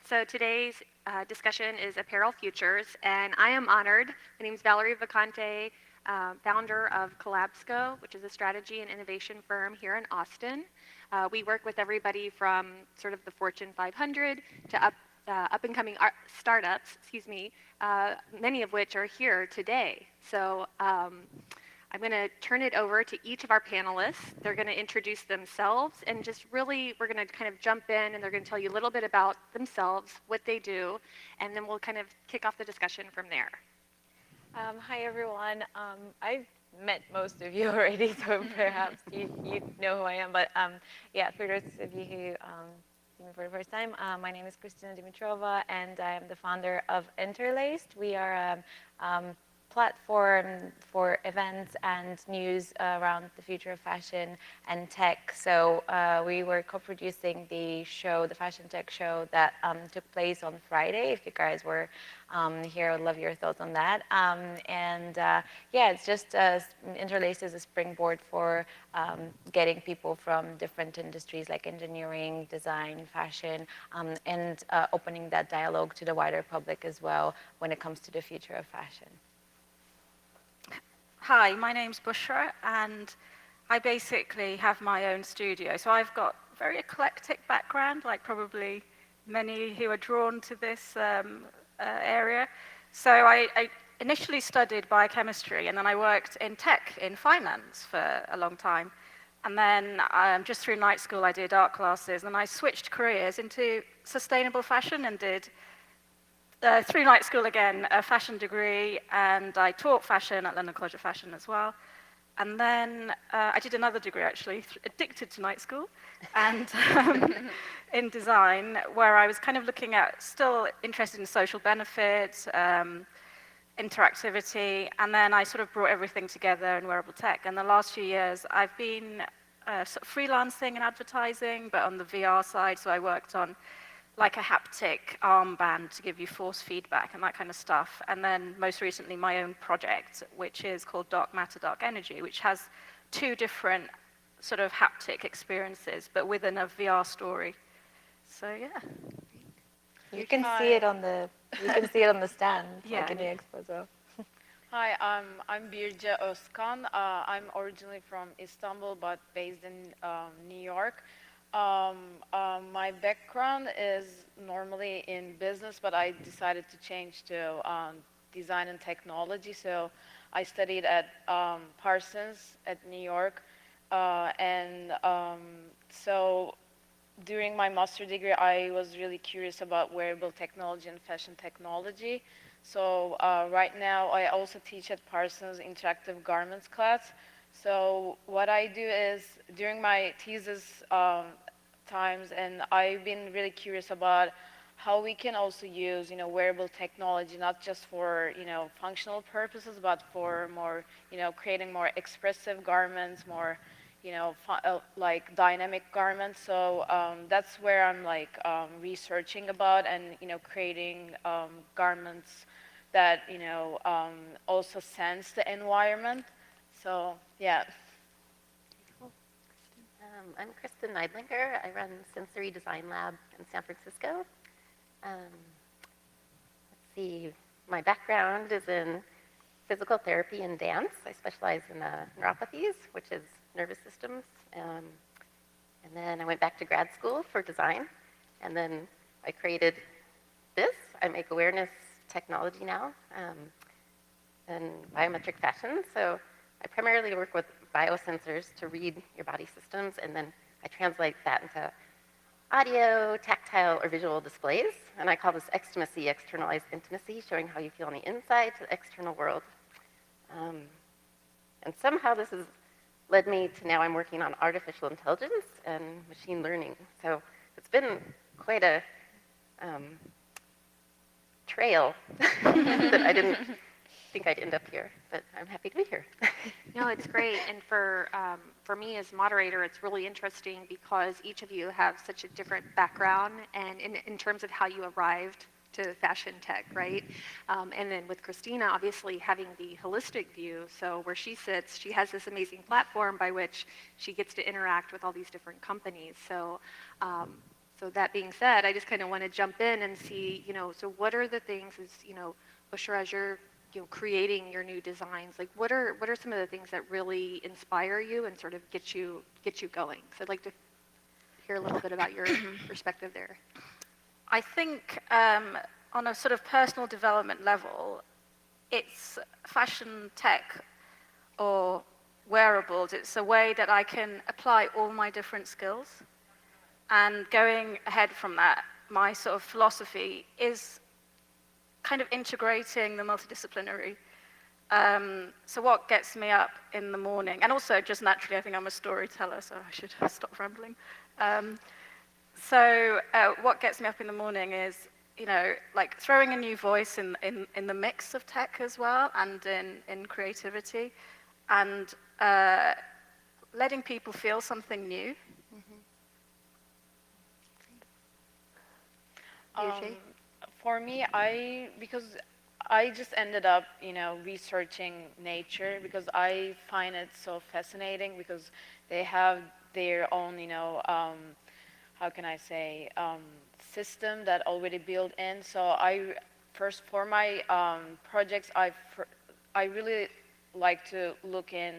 So today's discussion is Apparel Futures, and I am honored. My name is Valerie Vacante, founder of Collabsco, which is a strategy and innovation firm here in Austin. We work with everybody from sort of the Fortune 500 to up-and-coming startups, many of which are here today. So I'm going to turn it over to each of our panelists. They're going to introduce themselves and just really, we're going to kind of jump in and they're going to tell you a little bit about themselves, what they do, and then we'll kind of kick off the discussion from there. Hi, everyone. I've met most of you already, so perhaps you know who I am. But yeah, for those of you who see me for the first time, my name is Kristina Dimitrova, and I am the founder of Interlaced. We are a platform for events and news around the future of fashion and tech. So we were co-producing the show, the Fashion Tech show that took place on Friday. If you guys were here, I would love your thoughts on that. Yeah, it's just Interlaced as a springboard for getting people from different industries like engineering, design, fashion, and opening that dialogue to the wider public as well when it comes to the future of fashion. Hi, my name's Bushra, and I basically have my own studio. So I've got a very eclectic background, like probably many who are drawn to this area. So I initially studied biochemistry, and then I worked in tech, in finance for a long time. And then just through night school, I did art classes, and I switched careers into sustainable fashion and did through night school again, a fashion degree, and I taught fashion at London College of Fashion as well. And then I did another degree, actually, addicted to night school, and in design, where I was kind of looking at, still interested in social benefits, interactivity, and then I sort of brought everything together in wearable tech. And the last few years, I've been sort of freelancing and advertising, but on the VR side, so I worked on like a haptic armband to give you force feedback and that kind of stuff. And then most recently, my own project, which is called Dark Matter, Dark Energy, which has two different sort of haptic experiences, but within a VR story. So yeah. You can see it on the stand, Yeah. like in the expo as well. Hi, I'm Birce Özkan. I'm originally from Istanbul, but based in New York. My background is normally in business, but I decided to change to design and technology. So I studied at Parsons at New York. So during my master degree, I was really curious about wearable technology and fashion technology. So right now, I also teach at Parsons interactive garments class. So what I do is, during my thesis times, and I've been really curious about how we can also use, wearable technology, not just for, functional purposes, but for more, creating more expressive garments, more, like dynamic garments. So that's where I'm like researching about and, creating garments that, also sense the environment. So, yeah. I'm Kristen Neidlinger. I run Sensory Design Lab in San Francisco. Let's see, my background is in physical therapy and dance. I specialize in neuropathies, which is nervous systems. And then I went back to grad school for design. And then I created this. I make awareness technology now and biometric fashion. So I primarily work with biosensors to read your body systems, and then I translate that into audio, tactile, or visual displays. And I call this extimacy, externalized intimacy, showing how you feel on the inside to the external world. And somehow this has led me to now I'm working on artificial intelligence and machine learning. So it's been quite a trail that I didn't think I'd end up here, but I'm happy to be here. No, it's great. And for me as moderator, it's really interesting because each of you have such a different background and in terms of how you arrived to fashion tech, right? And then with Christina, obviously having the holistic view, so where she sits, she has this amazing platform by which she gets to interact with all these different companies. So So that being said, I just kind of want to jump in and see, so what are the things as, Bushra, as you're, creating your new designs, like what are some of the things that really inspire you and sort of get you going? So I'd like to hear a little bit about your perspective there. I think on a sort of personal development level, it's fashion tech or wearables. It's a way that I can apply all my different skills. And going ahead from that, my sort of philosophy is kind of integrating the multidisciplinary. So what gets me up in the morning, and also just naturally, I think I'm a storyteller, so I should stop rambling. So what gets me up in the morning is, like throwing a new voice in the mix of tech as well, and in creativity, and letting people feel something new. For me, because I just ended up, researching nature because I find it so fascinating because they have their own, how can I say, system that already built in. So first for my projects, I really like to look in,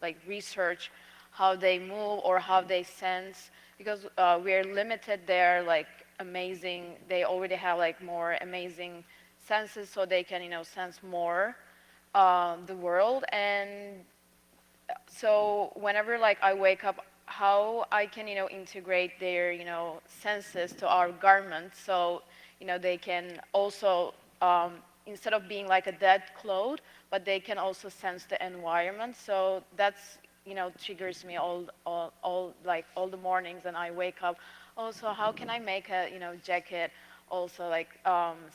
like research how they move or how they sense, because we're limited there, like amazing, they already have like more amazing senses, so they can, sense more the world. And so whenever like I wake up, how I can, integrate their, senses to our garments, so, they can also, instead of being like a dead cloth, but they can also sense the environment. So that's, triggers me all the mornings, and I wake up. Also, how can I make a, jacket also like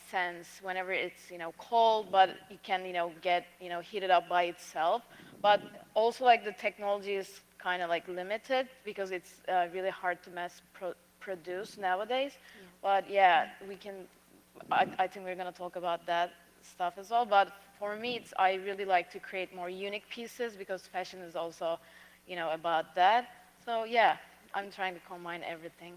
sense whenever it's, cold, but it can, get, heated up by itself. But also like the technology is kind of like limited because it's really hard to mass produce nowadays. Yeah. But yeah, we can, I think we're going to talk about that stuff as well. But for me, I really like to create more unique pieces because fashion is also, about that. So yeah, I'm trying to combine everything.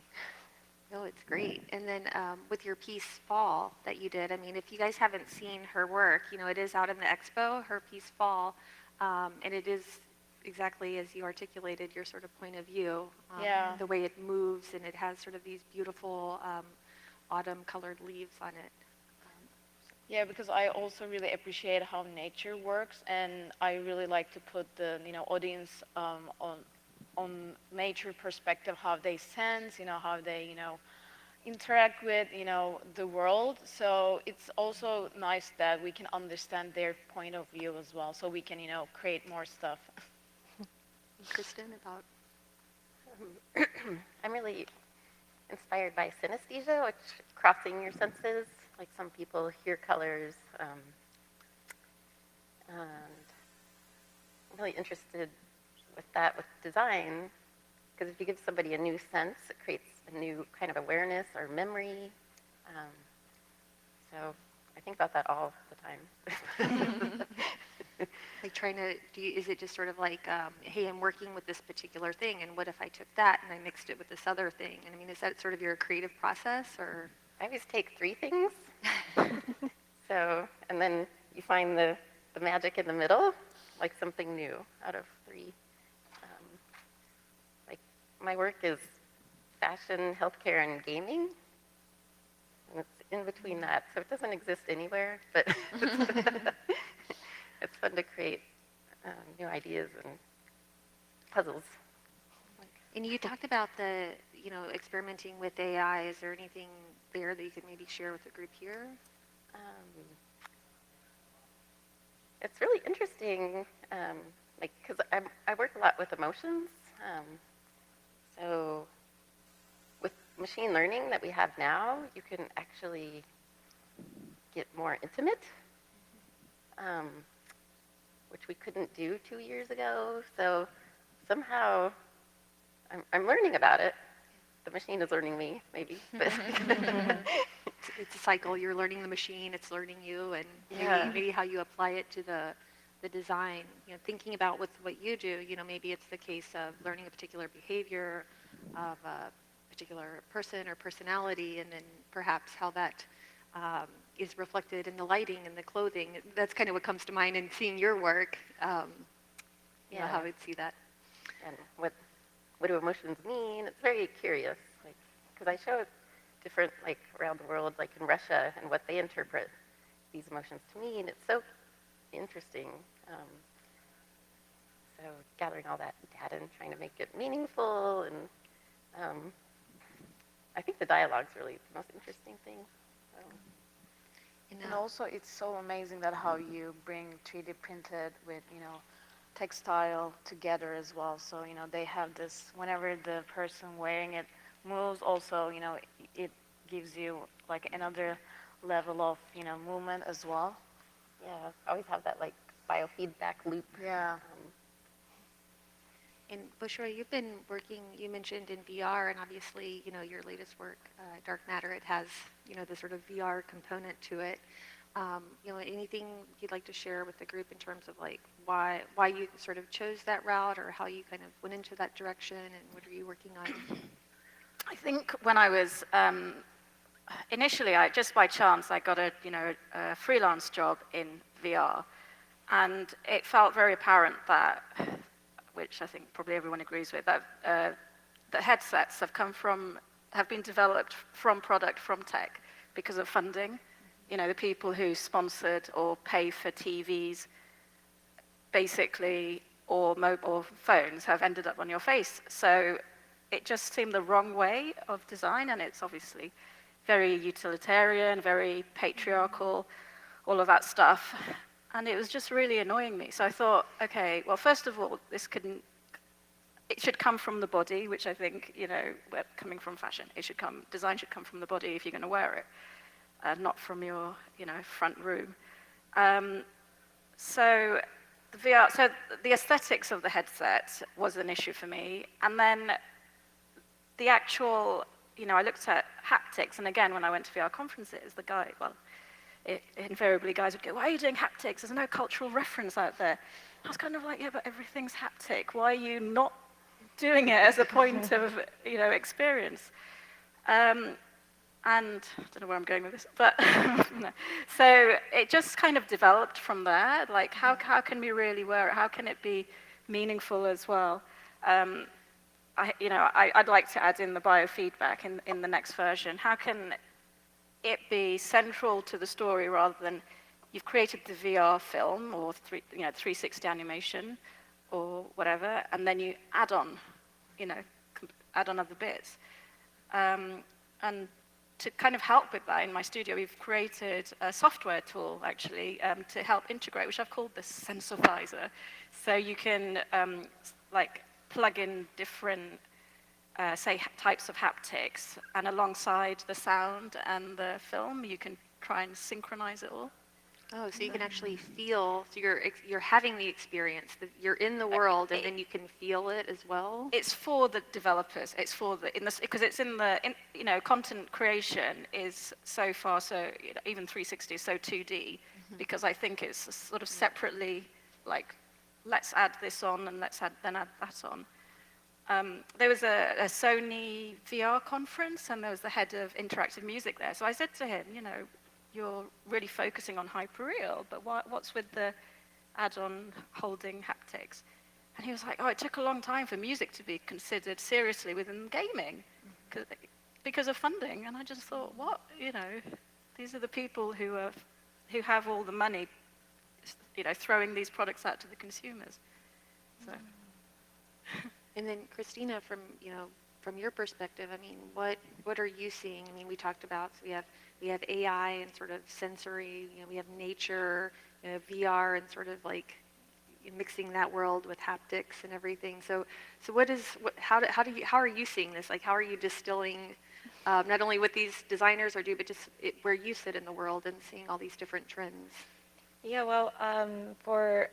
No, it's great. And then with your piece Fall that you did, I mean, if you guys haven't seen her work, it is out in the expo, her piece Fall, and it is exactly as you articulated your sort of point of view. Yeah. The way it moves, and it has sort of these beautiful autumn colored leaves on it. Yeah, because I also really appreciate how nature works, and I really like to put the audience on nature perspective, how they sense, how they interact with the world. So it's also nice that we can understand their point of view as well, so we can create more stuff. Kristen, about I'm really inspired by synesthesia, which crossing your senses. Like some people hear colors, and I'm really interested with that with design, because if you give somebody a new sense, it creates a new kind of awareness or memory. So I think about that all the time. like trying to, is it just sort of like, hey, I'm working with this particular thing, and what if I took that and I mixed it with this other thing? And I mean, is that sort of your creative process, or? I always take 3 things. So, and then you find the magic in the middle, like something new out of 3. Like my work is fashion, healthcare, and gaming. And it's in between that, so it doesn't exist anywhere, but it's fun to create new ideas and puzzles. And you talked about the, experimenting with AI. Is there anything there that you could maybe share with the group here? It's really interesting, like, because I work a lot with emotions. So with machine learning that we have now, you can actually get more intimate, which we couldn't do 2 years ago. So somehow I'm learning about it. The machine is learning me, maybe. But it's a cycle. You're learning the machine, it's learning you, and maybe how you apply it to the design. Thinking about with what you do, maybe it's the case of learning a particular behavior of a particular person or personality, and then perhaps how that is reflected in the lighting and the clothing. That's kind of what comes to mind in seeing your work. You know, how I would see that. And what do emotions mean? It's very curious, like, because I show different, like, around the world, like in Russia, and what they interpret these emotions to mean. It's so interesting. So gathering all that data and trying to make it meaningful, and I think the dialogue's really the most interesting thing. And also, it's so amazing that how you bring 3D printed with, you know, textile together as well. So, you know, they have this, whenever the person wearing it moves, also, you know, it gives you like another level of, you know, movement as well. Yeah, always have that like biofeedback loop. Yeah. And Bushra, you've been working, you mentioned in VR, and obviously, you know, your latest work, Dark Matter, it has, you know, the sort of VR component to it. You know, anything you'd like to share with the group in terms of like why you sort of chose that route, or how you kind of went into that direction, and what are you working on? I think when I was initially, just by chance, I got a freelance job in VR, and it felt very apparent that, which I think probably everyone agrees with, that the headsets have been developed from tech because of funding. You know, the people who sponsored or pay for TVs, basically, or mobile phones have ended up on your face. So it just seemed the wrong way of design, and it's obviously very utilitarian, very patriarchal, all of that stuff. And it was just really annoying me. So I thought, okay, well, first of all, it should come from the body, which I think, you know, we're coming from fashion. Design should come from the body if you're going to wear it, not from your, you know, front room. So the aesthetics of the headset was an issue for me. And then the actual, you know, I looked at haptics, and again, when I went to VR conferences, invariably guys would go, why are you doing haptics? There's no cultural reference out there. I was kind of like, yeah, but everything's haptic. Why are you not doing it as a point of, you know, experience? And I don't know where I'm going with this, but no. So it just kind of developed from there. Like, how can we really wear it? How can it be meaningful as well? I'd like to add in the biofeedback in the next version. How can it be central to the story rather than you've created the VR film or 360 animation or whatever, and then you add on, you know, add on other bits. And to kind of help with that, in my studio, we've created a software tool, actually, to help integrate, which I've called the Sensitizer. So you can, like, plug in different, say, types of haptics, and alongside the sound and the film, you can try and synchronize it all. Oh, so you can actually feel, so you're having the experience, that you're in the world, and then you can feel it as well? It's for the developers. It's for because it's you know, content creation is so far, so, you know, even 360 is so 2D, because I think it's sort of separately, like, let's add this on, and then add that on. There was a Sony VR conference, and there was the head of interactive music there. So I said to him, you know, you're really focusing on hyperreal, but what's with the add-on holding haptics? And he was like, oh, it took a long time for music to be considered seriously within gaming because of funding. And I just thought, what? You know, these are the people who have all the money, you know, throwing these products out to the consumers. So. And then, Christina, from your perspective, I mean, what are you seeing? I mean, we talked about, so we have AI and sort of sensory, you know, we have nature, you know, VR, and sort of like mixing that world with haptics and everything. So how are you seeing this? Like, how are you distilling not only what these designers are doing, but just where you sit in the world and seeing all these different trends? Yeah, well, for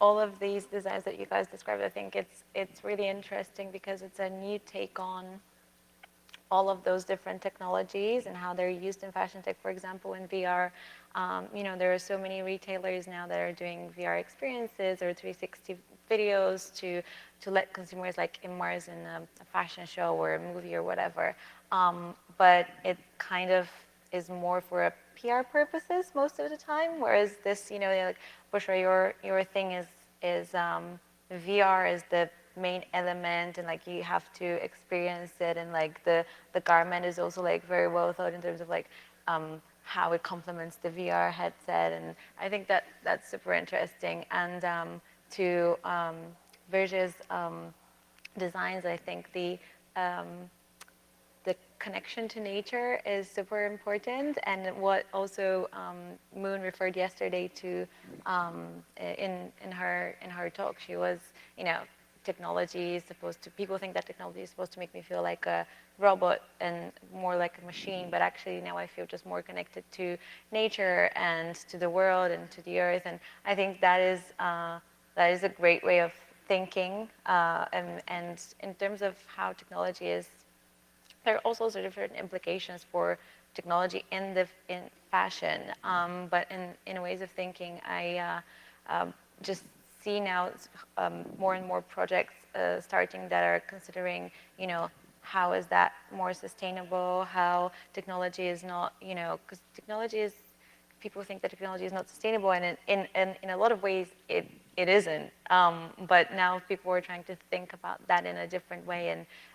all of these designs that you guys described, I think it's really interesting because it's a new take on all of those different technologies and how they're used in fashion tech, for example, in VR. There are so many retailers now that are doing VR experiences or 360 videos to let consumers like immerse in a fashion show or a movie or whatever. But it kind of is more for a PR purposes most of the time, whereas this, like Bushra, your thing is VR is the main element, and like you have to experience it, and like the garment is also like very well thought in terms of like how it complements the VR headset, and I think that that's super interesting. And to Virgil's designs, I think the connection to nature is super important, and what also Moon referred yesterday to in her talk, she was, technology is supposed to, people think that technology is supposed to make me feel like a robot and more like a machine, but actually now I feel just more connected to nature and to the world and to the earth, and I think that is a great way of thinking, and in terms of how technology is, there are also sort of certain implications for technology in fashion, but in ways of thinking, I just see now more and more projects starting that are considering, how is that more sustainable? How technology is not, because technology is, people think that technology is not sustainable, and in a lot of ways it isn't. But now people are trying to think about that in a different way,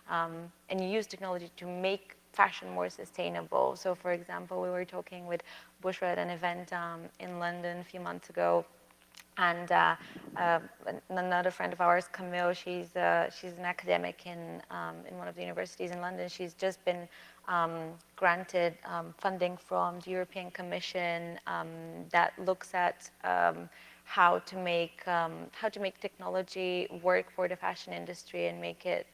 and use technology to make fashion more sustainable. So, for example, we were talking with Bushra at an event in London a few months ago, and another friend of ours, Camille, she's an academic in one of the universities in London. She's just been granted funding from the European Commission that looks at how to make technology work for the fashion industry and make it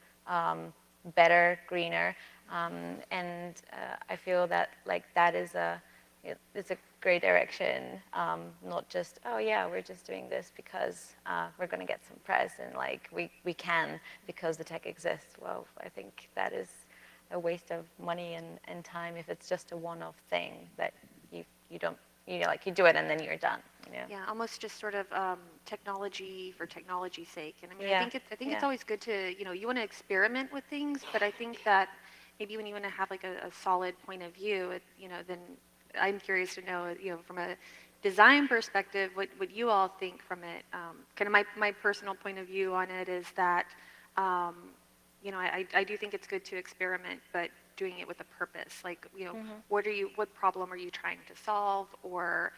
better, greener, and I feel that that is it's a great direction, not just, oh yeah, we're just doing this because we're going to get some press, and we can because the tech exists. Well, I think that is a waste of money and time if it's just a one-off thing that you don't, you do it and then you're done. Yeah, almost just sort of technology for technology's sake. And I mean, Yeah. I think it's always good to, you want to experiment with things, but I think that maybe when you want to have like a solid point of view, then I'm curious to know, from a design perspective, what you all think from it. Kind of my personal point of view on it is that, I do think it's good to experiment, but doing it with a purpose. Like, what problem are you trying to solve, or,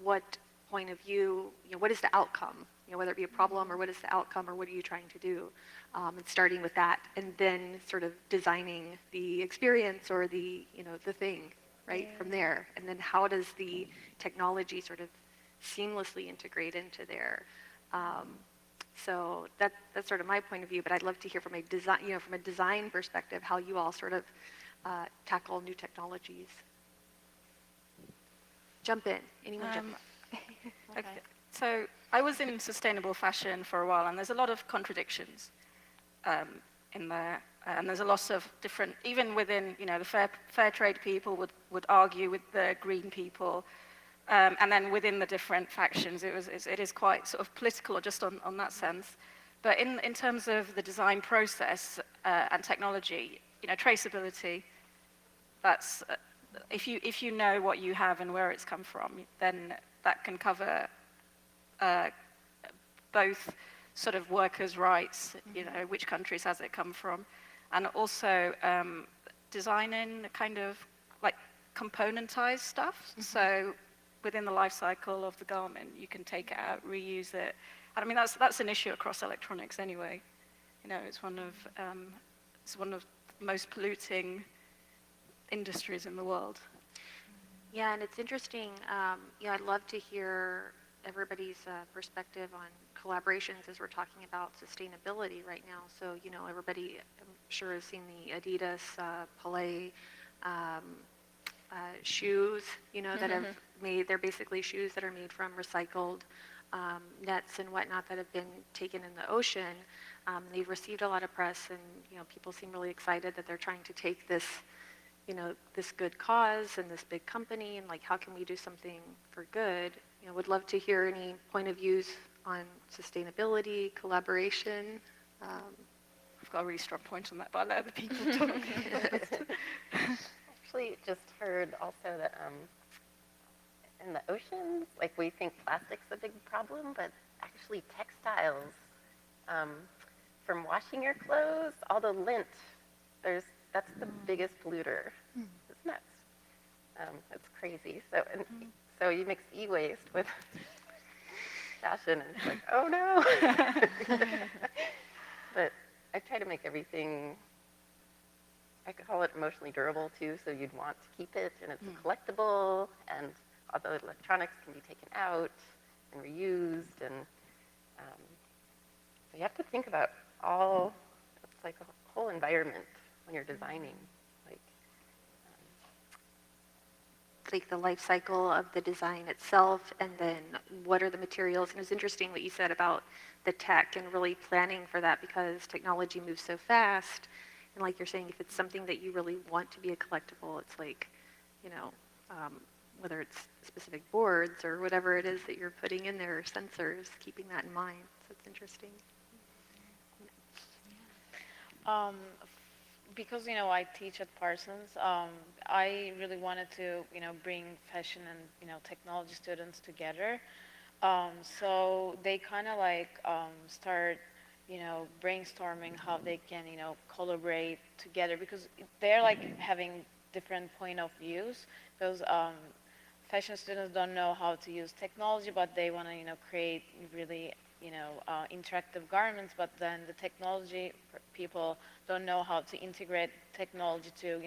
what point of view, what is the outcome? Whether it be a problem or what is the outcome or what are you trying to do, and starting with that, and then sort of designing the experience or the the thing right from there, and then how does the technology sort of seamlessly integrate into there. So that's sort of my point of view, but I'd love to hear from a design perspective how you all sort of tackle new technologies. Jump in, anyone jump in. Okay. So I was in sustainable fashion for a while, and there's a lot of contradictions in there, and there's a lot of different, even within, the fair trade people would argue with the green people, and then within the different factions, it is quite sort of political just on that sense. But in terms of the design process and technology, traceability, that's if you know what you have and where it's come from, then that can cover both sort of workers' rights, which countries has it come from, and also designing kind of like componentized stuff. So within the life cycle of the garment, you can take it out, reuse it. And I mean, that's an issue across electronics anyway. It's one of the most polluting industries in the world. Yeah, and it's interesting. I'd love to hear everybody's perspective on collaborations as we're talking about sustainability right now. So, everybody, I'm sure, has seen the Adidas Palais shoes, that have made, they're basically shoes that are made from recycled nets and whatnot that have been taken in the ocean. They've received a lot of press, and people seem really excited that they're trying to take this, this good cause and this big company, and like, how can we do something for good? Would love to hear any point of views on sustainability, collaboration. I've got a really strong point on that, but I'll let other people talk. Actually, just heard also that in the oceans, like we think plastic's a big problem, but actually textiles, from washing your clothes, all the lint, that's the biggest polluter. It's nuts. It's crazy. So you mix e-waste with fashion, and it's like, oh no. But I try to make everything, I could call it emotionally durable too, so you'd want to keep it, and it's collectible, and all the electronics can be taken out and reused, and so you have to think about it's like a whole environment when you're designing. Like the life cycle of the design itself, and then what are the materials. And it's interesting what you said about the tech and really planning for that, because technology moves so fast. And like you're saying, if it's something that you really want to be a collectible, it's like, whether it's specific boards or whatever it is that you're putting in there, or sensors, keeping that in mind. So it's interesting. Because I teach at Parsons, I really wanted to bring fashion and technology students together. So they kind of like start brainstorming how they can collaborate together, because they're like having different point of views. Because fashion students don't know how to use technology, but they want to create really interactive garments, but then the technology people don't know how to integrate technology to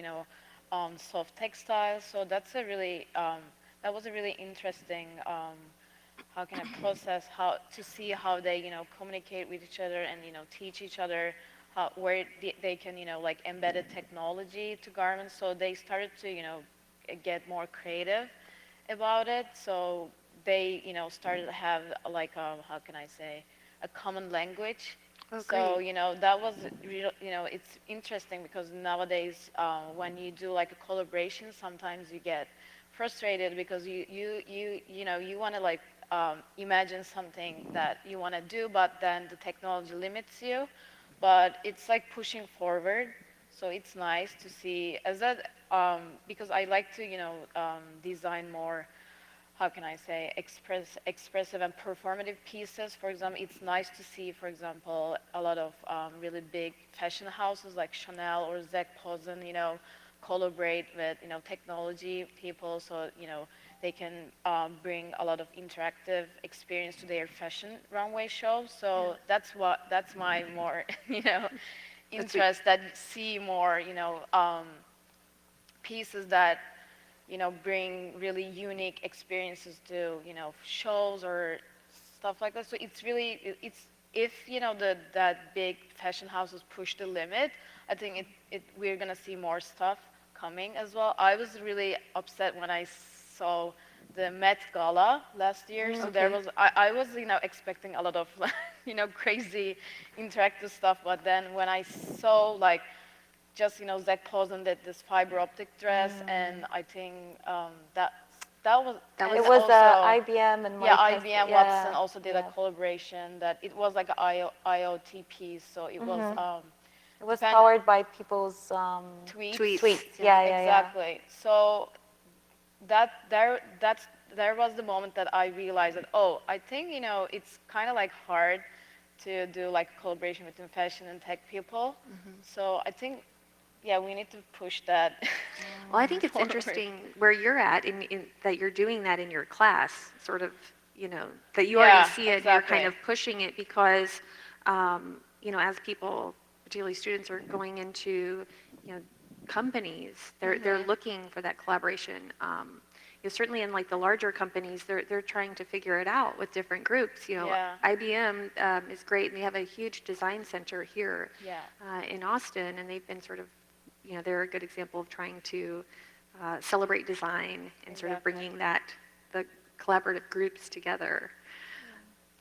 soft textiles. So that's a really that was a really interesting how can I process how to see how they communicate with each other and teach each other where they can like embedded technology to garments. So they started to get more creative about it. So they started to have like how can I say, a common language. Oh, so great. that was real, it's interesting, because nowadays when you do like a collaboration, sometimes you get frustrated because you want to like imagine something that you want to do, but then the technology limits you. But it's like pushing forward. So it's nice to see as that, because I like to design more, how can I say, expressive and performative pieces. For example, it's nice to see, for example, a lot of really big fashion houses like Chanel or Zac Posen, collaborate with technology people, so they can bring a lot of interactive experience to their fashion runway shows. So that's my more interest, that see more pieces that bring really unique experiences to shows or stuff like that. So it's really if that big fashion houses push the limit, I think we're gonna see more stuff coming as well. I was really upset when I saw the Met Gala last year. So there was I was expecting a lot of crazy interactive stuff, but then when I saw like just Zac Posen did this fiber optic dress, and I think that was It was IBM and IBM Watson also did a collaboration that it was like an IoT piece, so it was it was powered by people's Tweets. Yeah, exactly. So there was the moment that I realized that, oh, I think it's kind of like hard to do like a collaboration between fashion and tech people. So I think we need to push that. Well, I think it's interesting where you're at in that you're doing that in your class, sort of, that you already see it, and you're kind of pushing it, because, as people, particularly students, are going into, companies, they're looking for that collaboration. Certainly in like the larger companies, they're trying to figure it out with different groups. IBM is great, and they have a huge design center here in Austin, and they've been sort of, they're a good example of trying to celebrate design and sort of bringing the collaborative groups together.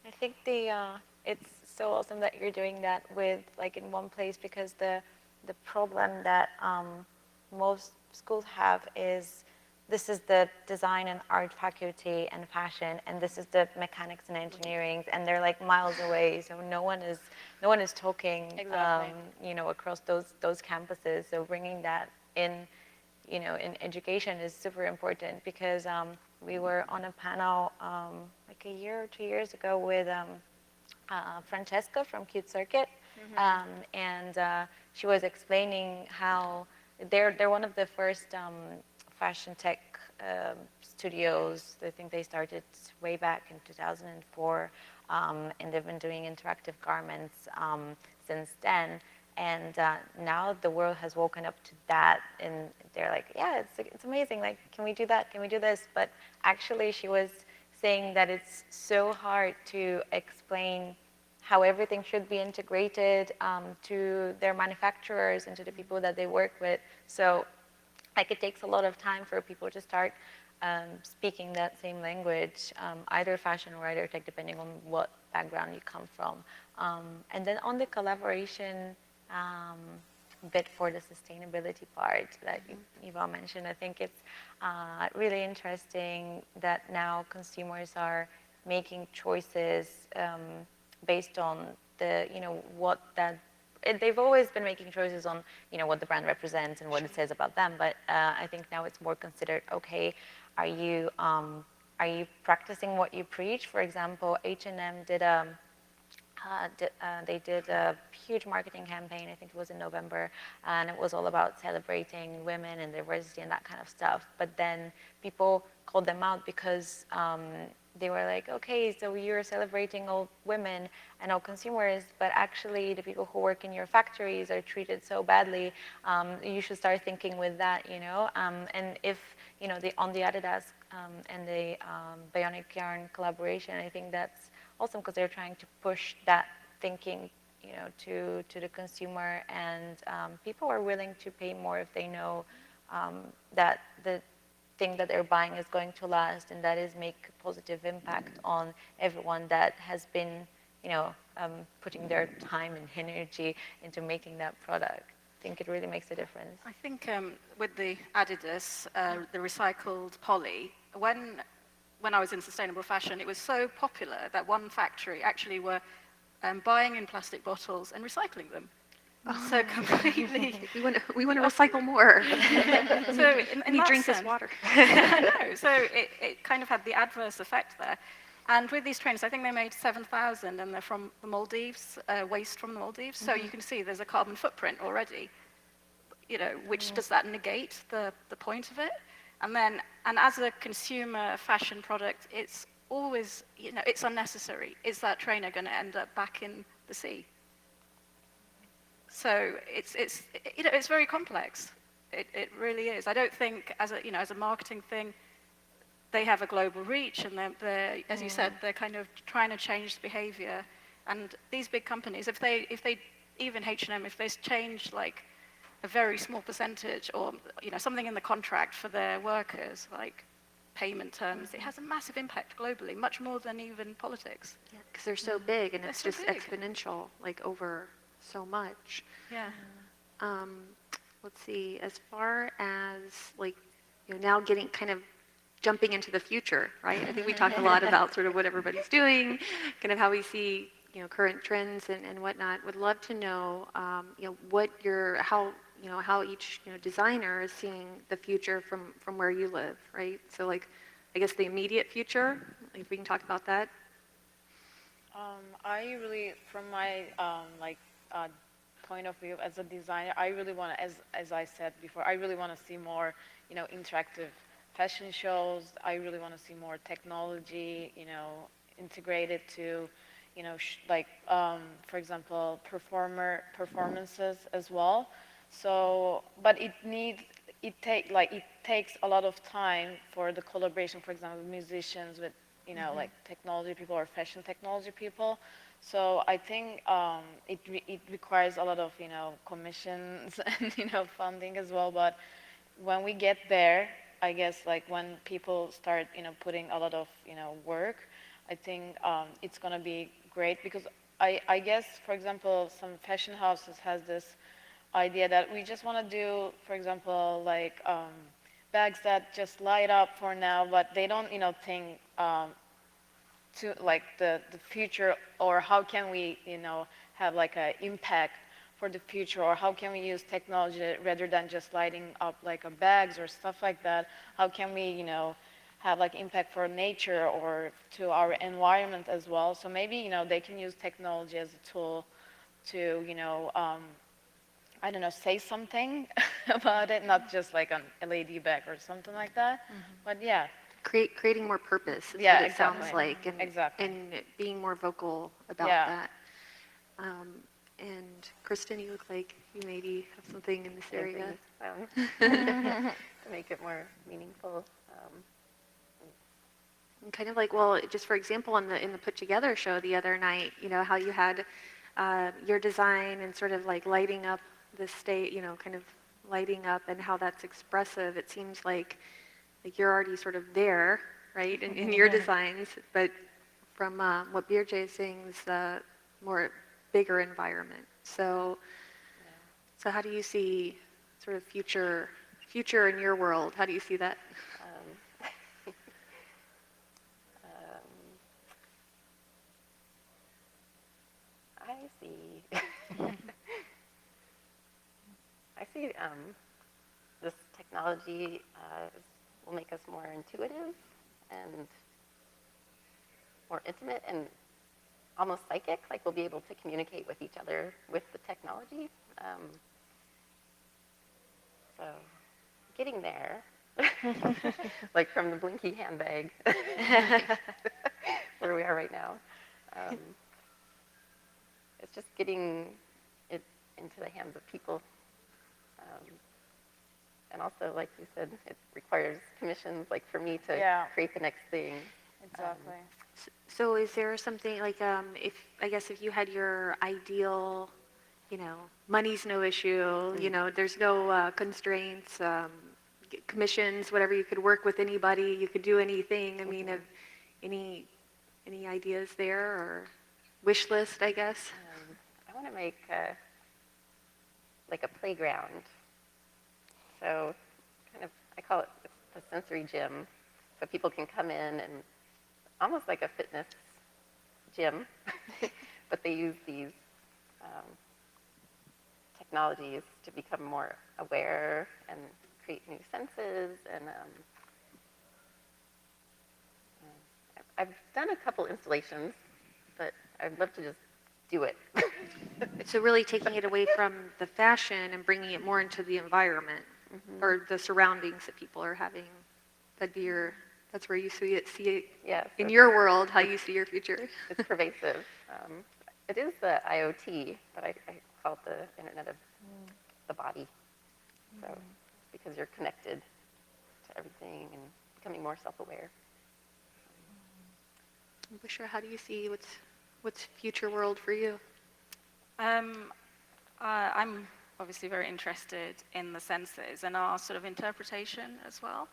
I think it's so awesome that you're doing that with like in one place, because the problem that most schools have is this is the design and art faculty and fashion, and this is the mechanics and engineering, and they're like miles away. So no one is talking, Exactly. you know, across those campuses. So bringing that in, you know, in education is super important, because we were on a panel like a year or 2 years ago with Francesca from Cute Circuit, and she was explaining how they're one of the first fashion tech studios. I think they started way back in 2004, and they've been doing interactive garments since then. And now the world has woken up to that, and they're like, yeah, it's amazing. Like, can we do that? Can we do this? But actually, she was saying that it's so hard to explain how everything should be integrated to their manufacturers and to the people that they work with. So, like, it takes a lot of time for people to start speaking that same language, either fashion or either tech, depending on what background you come from. And then on the collaboration bit for the sustainability part that Eva mentioned, I think it's really interesting that now consumers are making choices based on the, you know, what that, they've always been making choices on, you know, what the brand represents and what it says about them, but I think now it's more considered, okay, are you practicing what you preach? For example, H&M did they did a huge marketing campaign, I think it was in November, and it was all about celebrating women and diversity and that kind of stuff. But then people called them out because they were like, okay, so you're celebrating all women and all consumers, but actually the people who work in your factories are treated so badly. You should start thinking with that, you know. And if, you know, on the Adidas and the Bionic Yarn collaboration, I think that's awesome, because they're trying to push that thinking, you know, to the consumer, and people are willing to pay more if they know that the thing that they're buying is going to last, and that is make a positive impact on everyone that has been, you know, putting their time and energy into making that product. I think it really makes a difference. I think with the Adidas, the recycled poly, when I was in sustainable fashion, it was so popular that one factory actually were buying in plastic bottles and recycling them. Oh. So completely. We want to recycle more. So in that drink sense, this water. I know. So it kind of had the adverse effect there. And with these trainers, I think they made 7,000, and they're from the Maldives, waste from the Maldives. So you can see there's a carbon footprint already. You know, which does that negate the point of it? And as a consumer fashion product, it's always, you know, it's unnecessary. Is that trainer going to end up back in the sea? So it's you know, it's very complex. It really is. I don't think as a marketing thing, they have a global reach, and they're as you said, they're kind of trying to change behavior. And these big companies, if they even H&M, if they change like a very small percentage, or you know, something in the contract for their workers, like payment terms, it has a massive impact globally, much more than even politics. Yeah, because they're so big, and it's so just big. exponential, like over so much. Yeah. Let's see. As far as like, you know, now getting kind of jumping into the future, right? I think we talked a lot about sort of what everybody's doing, kind of how we see, you know, current trends and whatnot. Would love to know, you know, how each, you know, designer is seeing the future from where you live, right? So like, I guess the immediate future, if we can talk about that. I really, from my point of view as a designer, I really want to, as I said before, I really want to see more, you know, interactive fashion shows. I really want to see more technology, you know, integrated to, you know, for example, performances as well. So, but it takes a lot of time for the collaboration, for example, musicians with, you know, like technology people or fashion technology people. So I think it requires a lot of, you know, commissions and, you know, funding as well. But when we get there, I guess like when people start, you know, putting a lot of, you know, work, I think it's going to be great because I guess, for example, some fashion houses has this idea that we just want to do, for example, like bags that just light up for now, but they don't, think to like the future, or how can we, have like an impact for the future, or how can we use technology rather than just lighting up like a bags or stuff like that? How can we, have like impact for nature or to our environment as well? So maybe, they can use technology as a tool to, I don't know, say something about it, not just like an LED bag or something like that. But yeah. Creating more purpose is Yeah, what it exactly. sounds like, and, Exactly. and being more vocal about Yeah. that. And Kristen, you look like you maybe have something in this I agree. area. To make it more meaningful. And kind of like, well, just for example, in the put together show the other night, how you had your design and sort of like lighting up the state, kind of lighting up, and how that's expressive. It seems like you're already sort of there, right, in your designs, but from what Birje is saying is the more bigger environment. So how do you see sort of future in your world? How do you see that? I see this technology will make us more intuitive and more intimate and almost psychic, like we'll be able to communicate with each other with the technology. So getting there, like from the blinky handbag, where we are right now. It's just getting it into the hands of people. And also, like you said, it requires commissions, like for me to create the next thing. Exactly. So is there something like, if you had your ideal, money's no issue, there's no constraints, commissions, whatever, you could work with anybody, you could do anything. I mean, any ideas there, or wish list, I guess? I want to make like a playground. So kind of, I call it a sensory gym. So people can come in and almost like a fitness gym, but they use these technologies to become more aware and create new senses. And I've done a couple installations, but I'd love to just do it. So really taking it away from the fashion and bringing it more into the environment, or the surroundings that people are having. That's where you see it Yes, in your world, how you see your future. it's pervasive. It is the IoT, but I call it the Internet of the Body. So because you're connected to everything and becoming more self-aware. Bushra, how do you see what's future world for you? I'm obviously very interested in the senses and our sort of interpretation as well.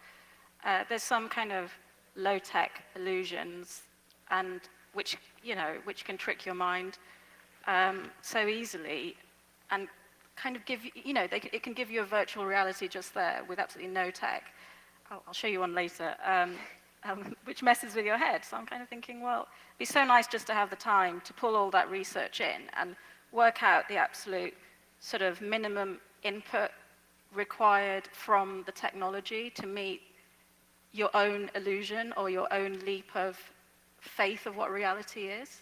There's some kind of low-tech illusions, and which can trick your mind so easily, and kind of give it can give you a virtual reality just there with absolutely no tech. I'll show you one later, which messes with your head. So I'm kind of thinking, well, it'd be so nice just to have the time to pull all that research in and work out the absolute sort of minimum input required from the technology to meet your own illusion or your own leap of faith of what reality is.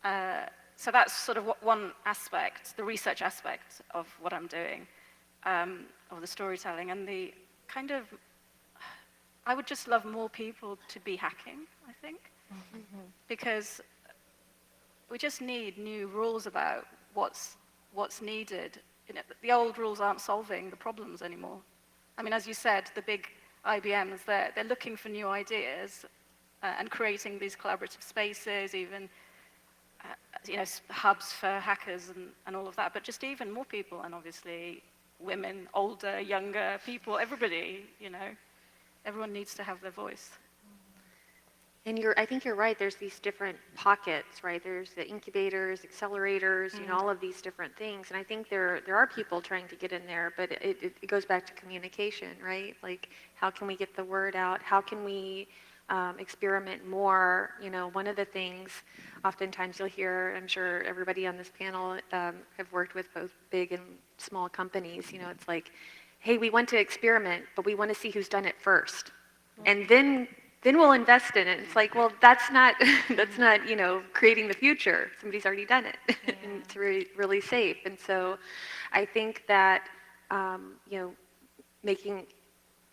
So that's sort of one aspect, the research aspect of what I'm doing, of the storytelling. And the kind of, I would just love more people to be hacking, I think, because we just need new rules about what's needed. The old rules aren't solving the problems anymore. I mean, as you said, the big IBMs, they're looking for new ideas and creating these collaborative spaces, even hubs for hackers and all of that. But just even more people, and obviously women, older, younger people, everybody, everyone needs to have their voice. And I think you're right. There's these different pockets, right? There's the incubators, accelerators, all of these different things. And I think there are people trying to get in there, but it goes back to communication, right? Like, how can we get the word out? How can we experiment more? One of the things, oftentimes you'll hear, I'm sure everybody on this panel have worked with both big and small companies. It's like, hey, we want to experiment, but we want to see who's done it first, and then we'll invest in it. It's like, well, that's not creating the future. Somebody's already done it. And it's really, really safe. And so I think that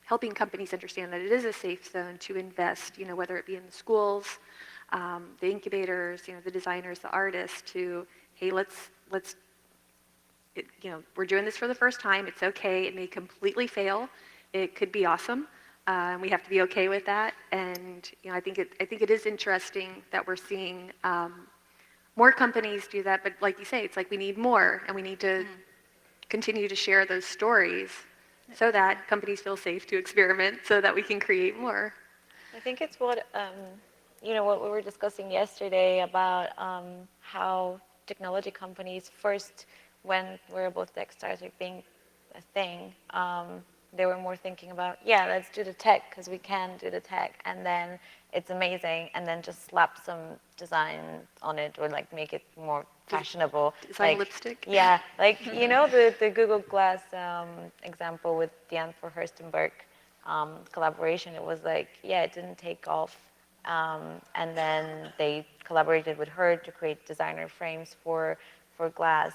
helping companies understand that it is a safe zone to invest, whether it be in the schools, the incubators, the designers, the artists, to, hey, we're doing this for the first time. It's okay. It may completely fail. It could be awesome. We have to be okay with that. And I think it is interesting that we're seeing more companies do that. But like you say, it's like we need more, and we need to continue to share those stories so that companies feel safe to experiment, so that we can create more. I think it's what what we were discussing yesterday about how technology companies first, when wearable tech started being a thing, they were more thinking about, yeah, let's do the tech because we can do the tech, and then it's amazing, and then just slap some design on it, or like make it more fashionable. Design lipstick. Yeah, like the Google Glass example with Diane for Hurstenberg collaboration. It was like, yeah, it didn't take off, and then they collaborated with her to create designer frames for glass,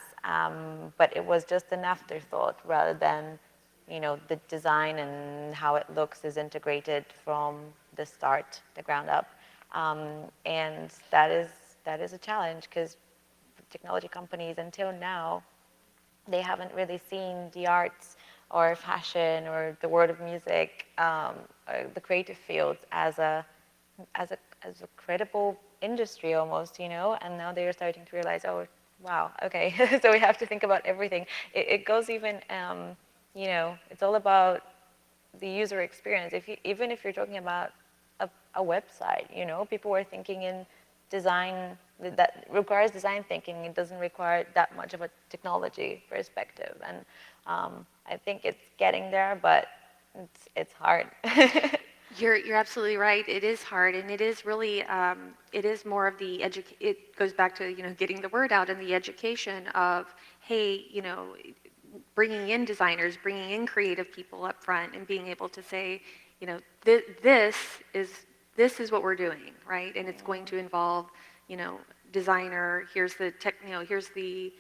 but it was just an afterthought rather than the design and how it looks is integrated from the start, the ground up, and that is a challenge because technology companies until now, they haven't really seen the arts or fashion or the world of music, or the creative fields as a credible industry almost, and now they're starting to realize, oh, wow, okay, so we have to think about everything. It goes even. It's all about the user experience. Even if you're talking about a website, people were thinking in design that requires design thinking. It doesn't require that much of a technology perspective, and I think it's getting there, but it's hard. You're absolutely right. It is hard, and it is really it is more of the It goes back to getting the word out and the education of, hey, bringing in designers, bringing in creative people up front, and being able to say, this is what we're doing, right? And it's going to involve, designer. Here's the here's the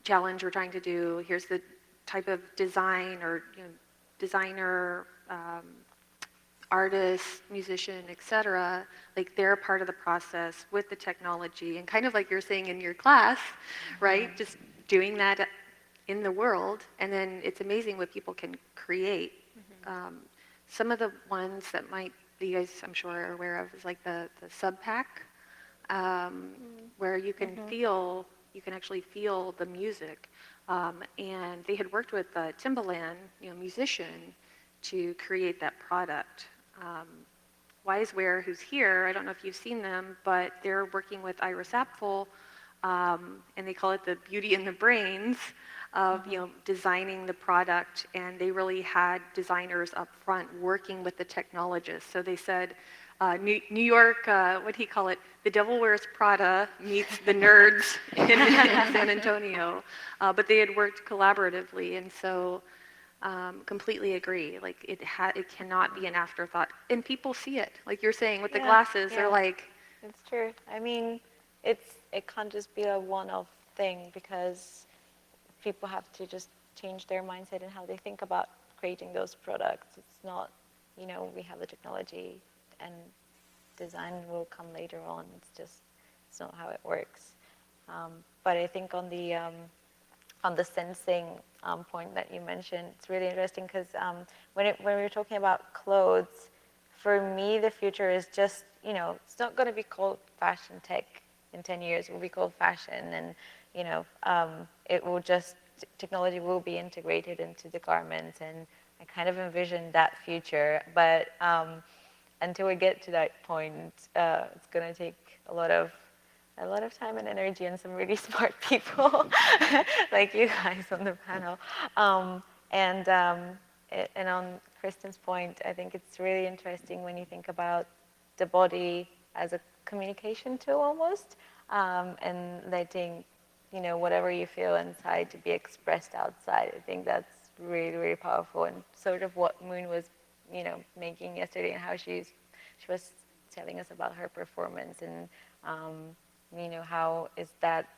challenge we're trying to do. Here's the type of design or designer, artist, musician, etc. Like, they're a part of the process with the technology, and kind of like you're saying in your class, right? Just doing that in the world, and then it's amazing what people can create. Some of the ones that you guys, I'm sure, are aware of is like the sub pack, where you can actually feel the music, and they had worked with Timbaland, musician, to create that product. Wisewear, who's here, I don't know if you've seen them, but they're working with Iris Apfel, and they call it the beauty in the brains of designing the product, and they really had designers up front working with the technologists. So they said, New York, what do you call it? The Devil Wears Prada meets the nerds in San Antonio, but they had worked collaboratively, and so completely agree. Like, it cannot be an afterthought, and people see it. Like you're saying with the glasses, they're like, it's true. I mean, it can't just be a one-off thing, because people have to just change their mindset and how they think about creating those products. It's not, we have the technology and design will come later on. It's not how it works. But I think on the sensing point that you mentioned, it's really interesting because when we were talking about clothes, for me, the future is just, it's not going to be called fashion tech in 10 years. It will be called fashion, and it will just, technology will be integrated into the garments, and I kind of envision that future. But until we get to that point, it's going to take a lot of time and energy and some really smart people like you guys on the panel. And on Kristen's point, I think it's really interesting when you think about the body as a communication tool almost, and letting, you know, whatever you feel inside to be expressed outside. I think that's really, really powerful, and sort of what Moon was, you know, making yesterday, and how she was telling us about her performance, and you know, how is that,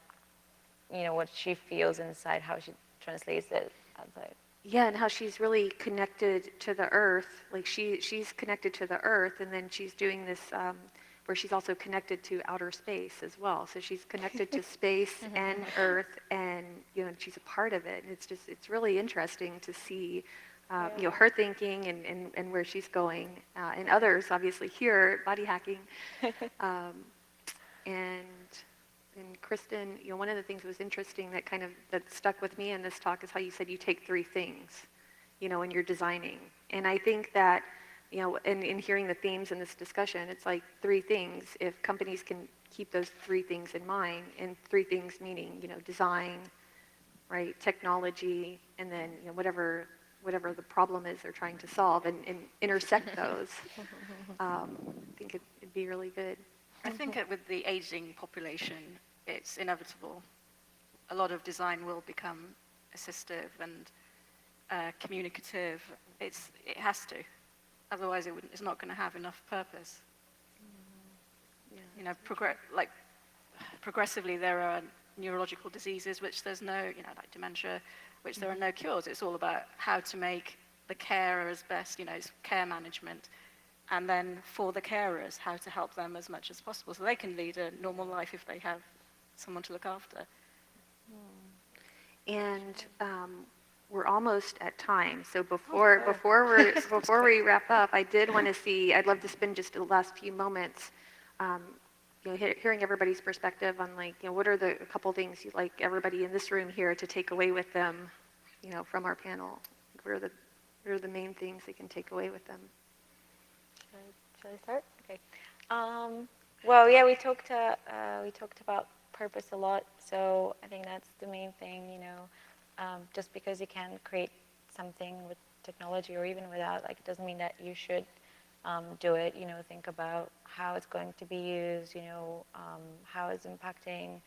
you know, what she feels inside, how she translates it outside. Yeah, and how she's really connected to the earth. Like she's connected to the earth, and then she's doing this where she's also connected to outer space as well. So she's connected to space and earth, and you know, she's a part of it. And it's really interesting to see, you know, her thinking and where she's going, and others obviously here, body hacking, and Kristen, you know, one of the things that was interesting that stuck with me in this talk is how you said you take three things, you know, when you're designing. And I think that, you know, in hearing the themes in this discussion, it's like three things. If companies can keep those three things in mind, and three things meaning, you know, design, right, technology, and then, you know, whatever the problem is they're trying to solve, and intersect those, I think it'd be really good. I think with the aging population, it's inevitable. A lot of design will become assistive and communicative. It has to. Otherwise, it's not going to have enough purpose. Yeah. You know, progressively there are neurological diseases which there's no, you know, like dementia, which there are no cures. It's all about how to make the carers best, you know, it's care management. And then for the carers, how to help them as much as possible so they can lead a normal life if they have someone to look after. And we're almost at time. So before we wrap up, I'd love to spend just the last few moments, you know, hearing everybody's perspective on, like, you know, what are a couple things you'd like everybody in this room here to take away with them, you know, from our panel. What are the main things they can take away with them? Shall I start? Okay. Well, yeah, we talked about purpose a lot. So I think that's the main thing. You know, just because you can create something with technology or even without, like, it doesn't mean that you should do it. You know, think about how it's going to be used. You know, how it's impacting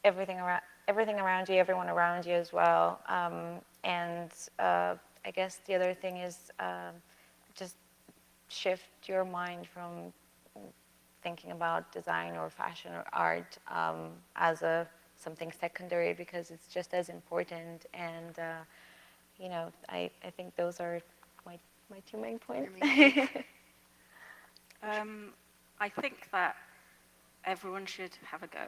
everything around you, everyone around you as well. And I guess the other thing is just shift your mind from thinking about design or fashion or art as something secondary, because it's just as important. And you know, I think those are my two main points. I think that everyone should have a go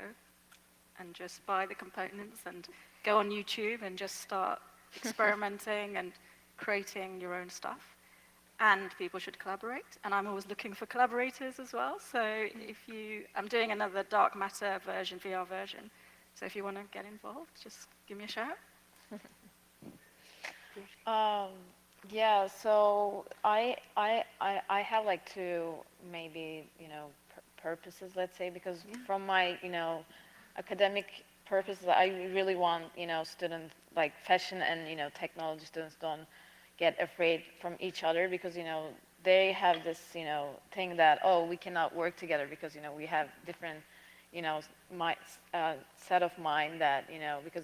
and just buy the components and go on YouTube and just start experimenting and creating your own stuff. And people should collaborate, and I'm always looking for collaborators as well. So I'm doing another dark matter version, VR version. So if you want to get involved, just give me a shout. Yeah, so I have like two maybe, you know, purposes, let's say, because from my, you know, academic purposes, I really want, you know, students, like fashion and, you know, technology students don't get afraid from each other, because, you know, they have this, you know, thing that, oh, we cannot work together because, you know, we have different, you know, set of mind that, you know, because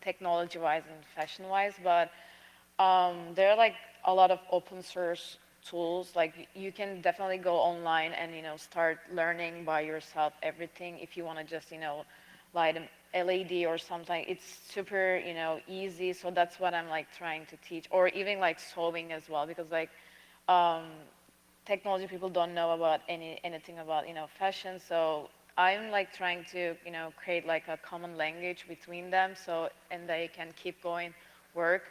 technology-wise and fashion-wise, but there are like a lot of open source tools. Like, you can definitely go online and, you know, start learning by yourself everything. If you want to just, you know, light an LED or something, it's super, you know, easy. So that's what I'm like trying to teach, or even like sewing as well, because like technology people don't know about anything about, you know, fashion. So I'm like trying to, you know, create like a common language between them, so, and they can keep going work,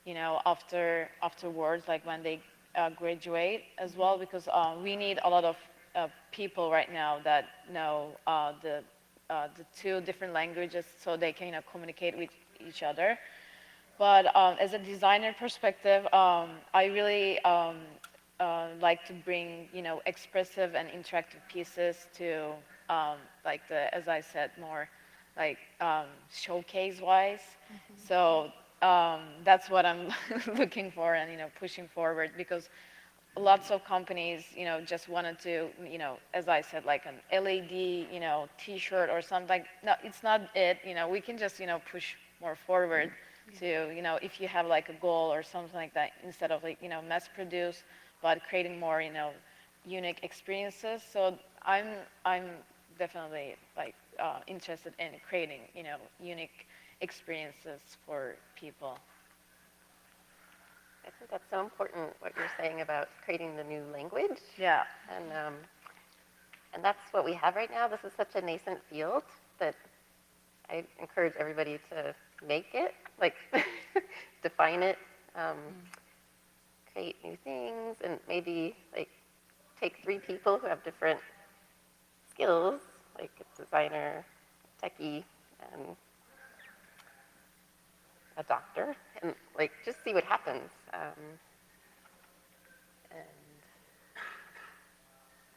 you know, afterwards, like when they graduate as well, because we need a lot of people right now that know the two different languages, so they can, you know, communicate with each other. But as a designer perspective, I really like to bring, you know, expressive and interactive pieces to, like as I said, more like showcase-wise. So that's what I'm looking for and, you know, pushing forward, because lots of companies, you know, just wanted to, you know, as I said, like an LED, you know, T-shirt or something. No, it's not it. You know, we can just, you know, push more forward to, you know, if you have like a goal or something like that, instead of like, you know, mass produce, but creating more, you know, unique experiences. So I'm definitely like interested in creating, you know, unique experiences for people. I think that's so important, what you're saying about creating the new language. Yeah. And that's what we have right now. This is such a nascent field that I encourage everybody to make it, like define it, create new things, and maybe like take 3 people who have different skills, like a designer, techie, and a doctor, and like just see what happens. And I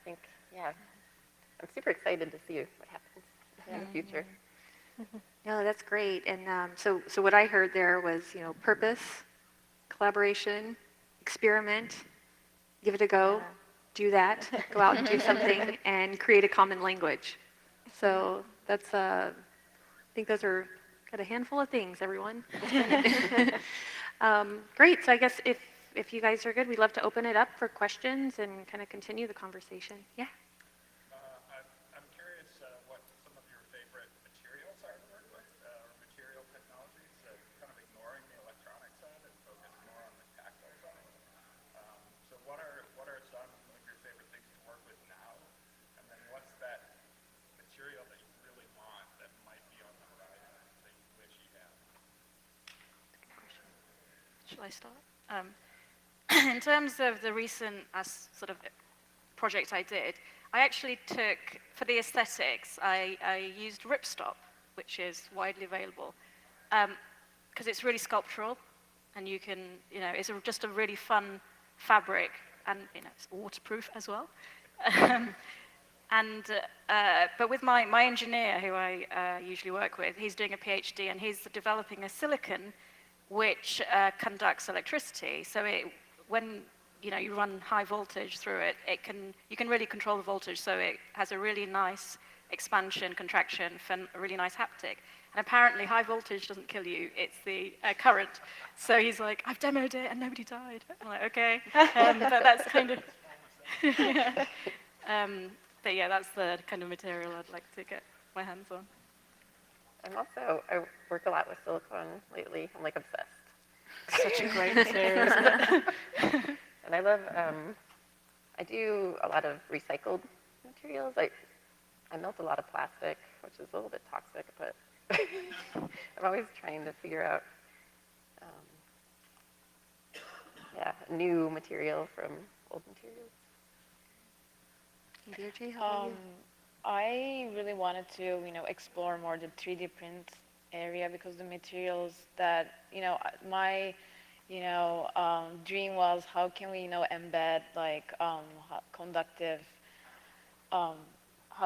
think, yeah, I'm super excited to see what happens in the future. No, that's great. And so what I heard there was, you know, purpose, collaboration, experiment, give it a go, do that, go out and do something, and create a common language. So that's, I think those are got a handful of things, everyone. Great. So I guess if you guys are good, we'd love to open it up for questions and kind of continue the conversation. Yeah. I'm curious what some of your favorite materials are to work with, or material technologies, kind of ignoring the electronic side and focus more on the tactile side. So what are some of your favorite things to work with now? And then what's that material that you really want that might be on the horizon that you wish you had? Shall I start? In terms of the recent sort of project I did, I actually took, for the aesthetics, I used ripstop, which is widely available, because it's really sculptural, and you can, you know, it's just a really fun fabric, and, you know, it's waterproof as well. But with my engineer, who I usually work with, he's doing a PhD, and he's developing a silicon which conducts electricity. So when you know you run high voltage through it, you can really control the voltage. So it has a really nice expansion, contraction, a really nice haptic. And apparently, high voltage doesn't kill you; it's the current. So he's like, "I've demoed it and nobody died." I'm like, "Okay," but that's kind of. Yeah. But yeah, that's the kind of material I'd like to get my hands on. I work a lot with silicone lately. I'm like obsessed. Such a great material, isn't it? And I love, I do a lot of recycled materials. I melt a lot of plastic, which is a little bit toxic, but I'm always trying to figure out, new material from old materials. Deirdre, how about you? I really wanted to, you know, explore more the 3D print area, because the materials that, you know, my, you know, dream was how can we, you know, embed like conductive, how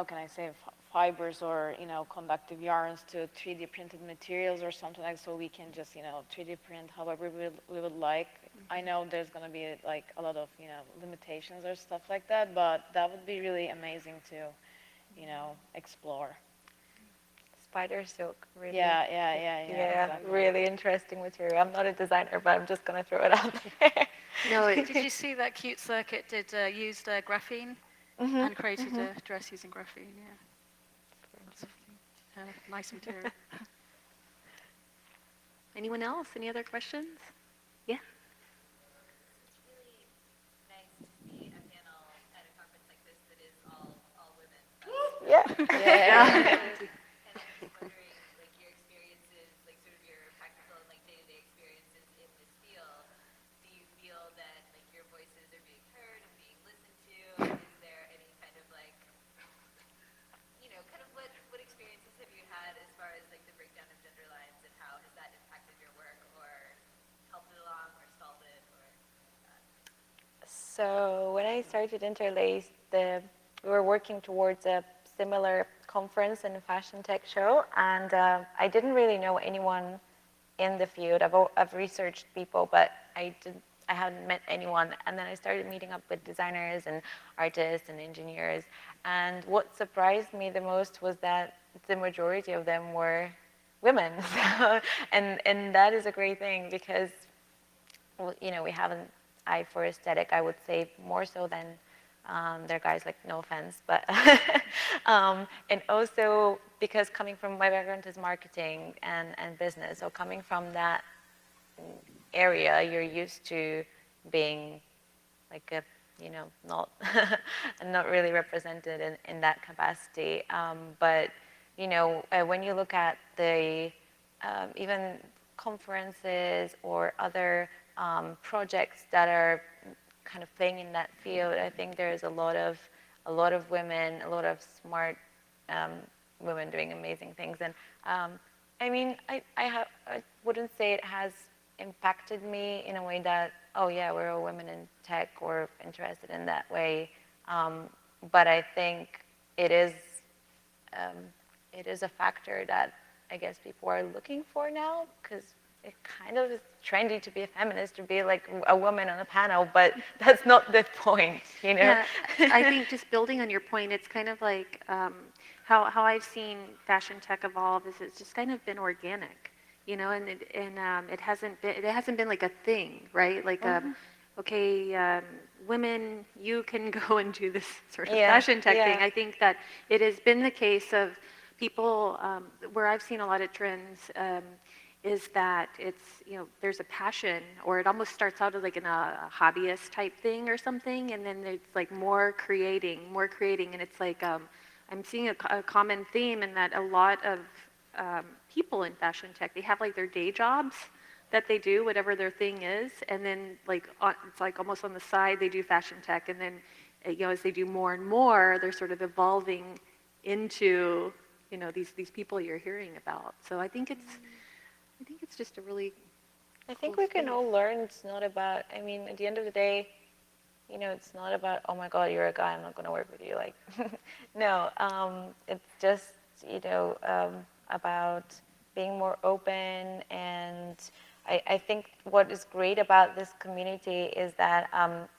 can I say, fibers or, you know, conductive yarns to 3D printed materials or something like, so we can just, you know, 3D print however we would like. I know there's going to be like a lot of, you know, limitations or stuff like that, but that would be really amazing to, you know, explore. Spider silk, really. Yeah, exactly. Really interesting material. I'm not a designer, but I'm just going to throw it out there. No, did you see that cute circuit used graphene and created a dress using graphene? Yeah. Nice material. Anyone else? Any other questions? Yeah. It's really nice to see a panel at a conference like this that is all women. Yeah. And I'm just wondering, like, your experiences, like, sort of your practical and, like, day-to-day experiences in this field. Do you feel that, like, your voices are being heard and being listened to? Is there any kind of, like, you know, kind of what experiences have you had as far as, like, the breakdown of gender lines, and how has that impacted your work or helped it along or stalled it or So when I started Interlace, we were working towards a similar conference and fashion tech show, and I didn't really know anyone in the field. I've researched people, but I hadn't met anyone. And then I started meeting up with designers and artists and engineers. And what surprised me the most was that the majority of them were women. And that is a great thing because, well, you know, we have an eye for aesthetic, I would say, more so than they're guys, like, no offense, but and also because coming from my background is marketing and business, so coming from that area, you're used to being like a, you know, not not really represented in that capacity. But you know, when you look at the even conferences or other projects that are kind of playing in that field, I think there's a lot of women, a lot of smart women doing amazing things. And I mean, I wouldn't say it has impacted me in a way that, oh yeah, we're all women in tech or interested in that way. But I think it is a factor that I guess people are looking for now, because it kind of is trendy to be a feminist, to be like a woman on a panel, but that's not the point, you know? Yeah, I think just building on your point, it's kind of like how I've seen fashion tech evolve is it's just kind of been organic, you know, and it hasn't been like a thing, right? Like okay, women, you can go and do this sort of fashion tech thing. I think that it has been the case of people where I've seen a lot of trends. Is that it's, you know, there's a passion, or it almost starts out as like in a hobbyist type thing or something, and then it's like more creating, and it's like I'm seeing a common theme in that a lot of people in fashion tech, they have like their day jobs that they do, whatever their thing is, and then like it's like almost on the side they do fashion tech, and then you know, as they do more and more, they're sort of evolving into, you know, these people you're hearing about. So I think it's just a really I think cool we can space. all learn. It's not about, I mean, at the end of the day, you know, it's not about, oh my God, you're a guy, I'm not going to work with you. Like, no, it's just, you know, about being more open. And I think what is great about this community is that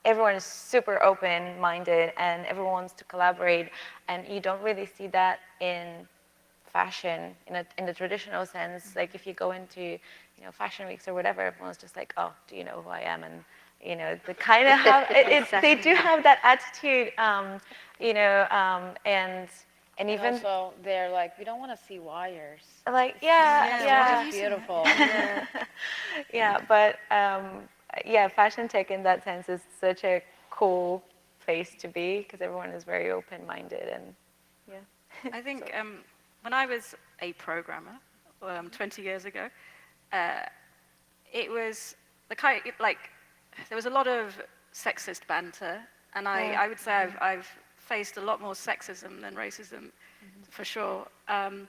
everyone is super open-minded and everyone wants to collaborate. And you don't really see that in fashion in the traditional sense. Like if you go into, you know, fashion weeks or whatever, everyone's just like, oh, do you know who I am? And you know, they kind of have they do have that attitude, you know, and even also they're like, we don't want to see wires. like yeah. It's beautiful. Yeah, but yeah, fashion tech in that sense is such a cool place to be because everyone is very open-minded. And yeah, I think when I was a programmer 20 years ago, it was the kind like there was a lot of sexist banter, and I would say I've faced a lot more sexism than racism, for sure. And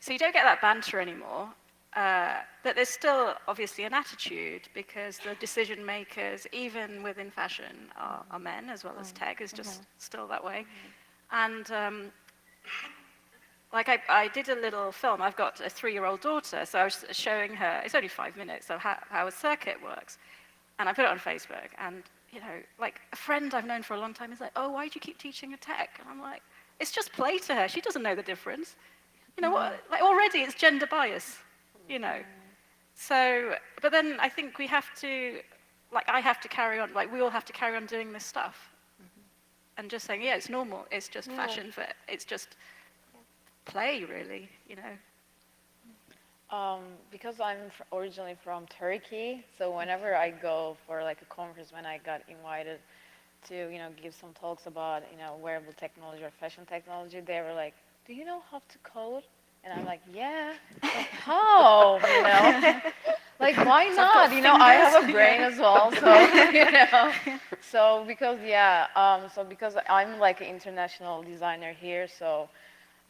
so you don't get that banter anymore. But there's still obviously an attitude because the decision makers, even within fashion, are men as well as tech. Is just still that way. And like I did a little film. I've got a 3-year-old daughter, so I was showing her. It's only 5 minutes of how a circuit works, and I put it on Facebook. And you know, like a friend I've known for a long time is like, "Oh, why do you keep teaching her tech?" And I'm like, "It's just play to her. She doesn't know the difference. You know what? Like already it's gender bias. You know." So, but then I think we have to, like, I have to carry on. Like we all have to carry on doing this stuff, and just saying, "Yeah, it's normal. It's just fashion. It's just." Play, really, you know. Because I'm originally from Turkey, so whenever I go for like a conference, when I got invited to, you know, give some talks about, you know, wearable technology or fashion technology, they were like, "Do you know how to code?" And I'm like, "Yeah." Like, how? You know, like why not? You know, I have a brain as well, so you know. So because I'm like an international designer here, so.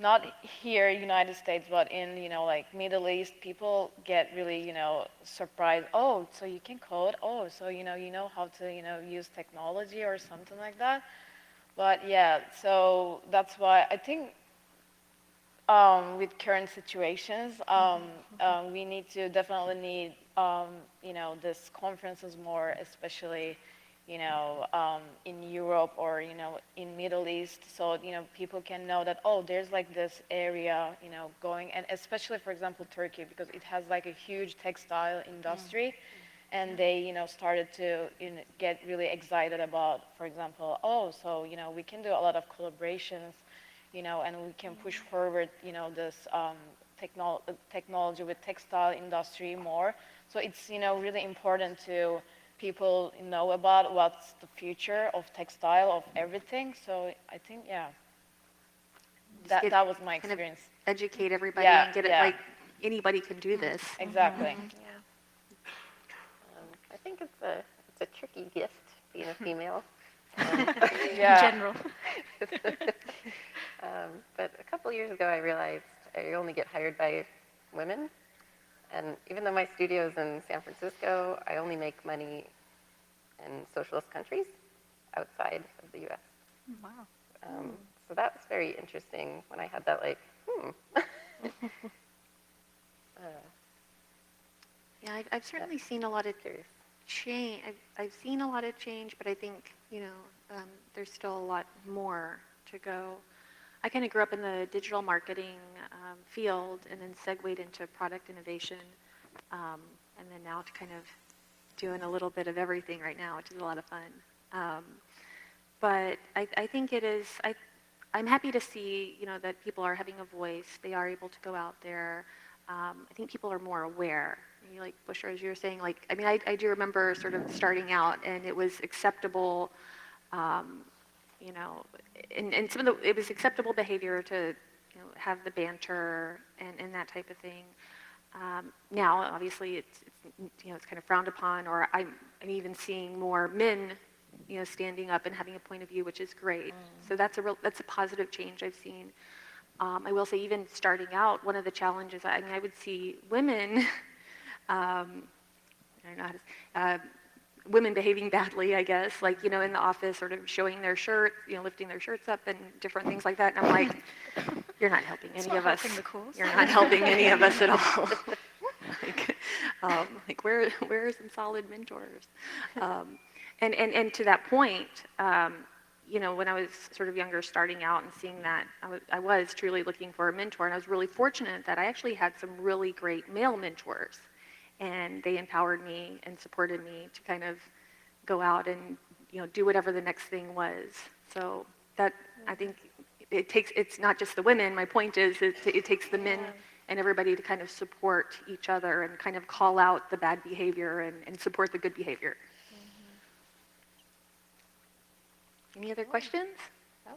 not here, United States, but in, like Middle East, people get really, surprised. Oh, so you can code? Oh, so, you know how to, use technology or something like that. But yeah, so that's why I think with current situations, we need to definitely need, this conferences more, especially, in Europe or, in Middle East, so, people can know that, oh, there's like this area, going, and especially, for example, Turkey, because it has like a huge textile industry, and they, started to get really excited about, for example, oh, so, we can do a lot of collaborations, and we can push forward, this technology with textile industry more. So it's, really important to people know about what's the future of textile, of everything. So I think, yeah, that was my kind of experience. educate everybody Yeah, and get it yeah. like anybody can do this. Exactly. Yeah. I think it's a tricky gift being a female. Yeah. In general. But a couple years ago, I realized I only get hired by women. And even though my studio's in San Francisco, I only make money in socialist countries outside of the US. Wow. So that was very interesting when I had that, like, Yeah, I've certainly seen a lot of curious. change. I've seen a lot of change, but I think, there's still a lot more to go. I kind of grew up in the digital marketing field and then segued into product innovation, and then now to kind of doing a little bit of everything right now, which is a lot of fun. But I think it is, I'm happy to see, that people are having a voice. They are able to go out there. I think people are more aware. Like Bushra, as you were saying, like, I mean, I do remember sort of starting out, and it was acceptable, and it was acceptable behavior to, have the banter and that type of thing. Now, obviously, it's kind of frowned upon, or I'm even seeing more men, standing up and having a point of view, which is great. So that's a positive change I've seen. I will say, even starting out, one of the challenges, I would see women, I don't know how to, women behaving badly, I guess, like, in the office, sort of showing their shirt, lifting their shirts up and different things like that. And I'm like, you're not helping any of us. You're not helping any of us at all. like where are some solid mentors? And to that point, when I was sort of younger, starting out and seeing that, I was truly looking for a mentor, and I was really fortunate that I actually had some really great male mentors, and they empowered me and supported me to kind of go out and do whatever the next thing was. So that, I think it's not just the women. My point is it takes the men and everybody to kind of support each other and kind of call out the bad behavior and support the good behavior. Any other questions? No?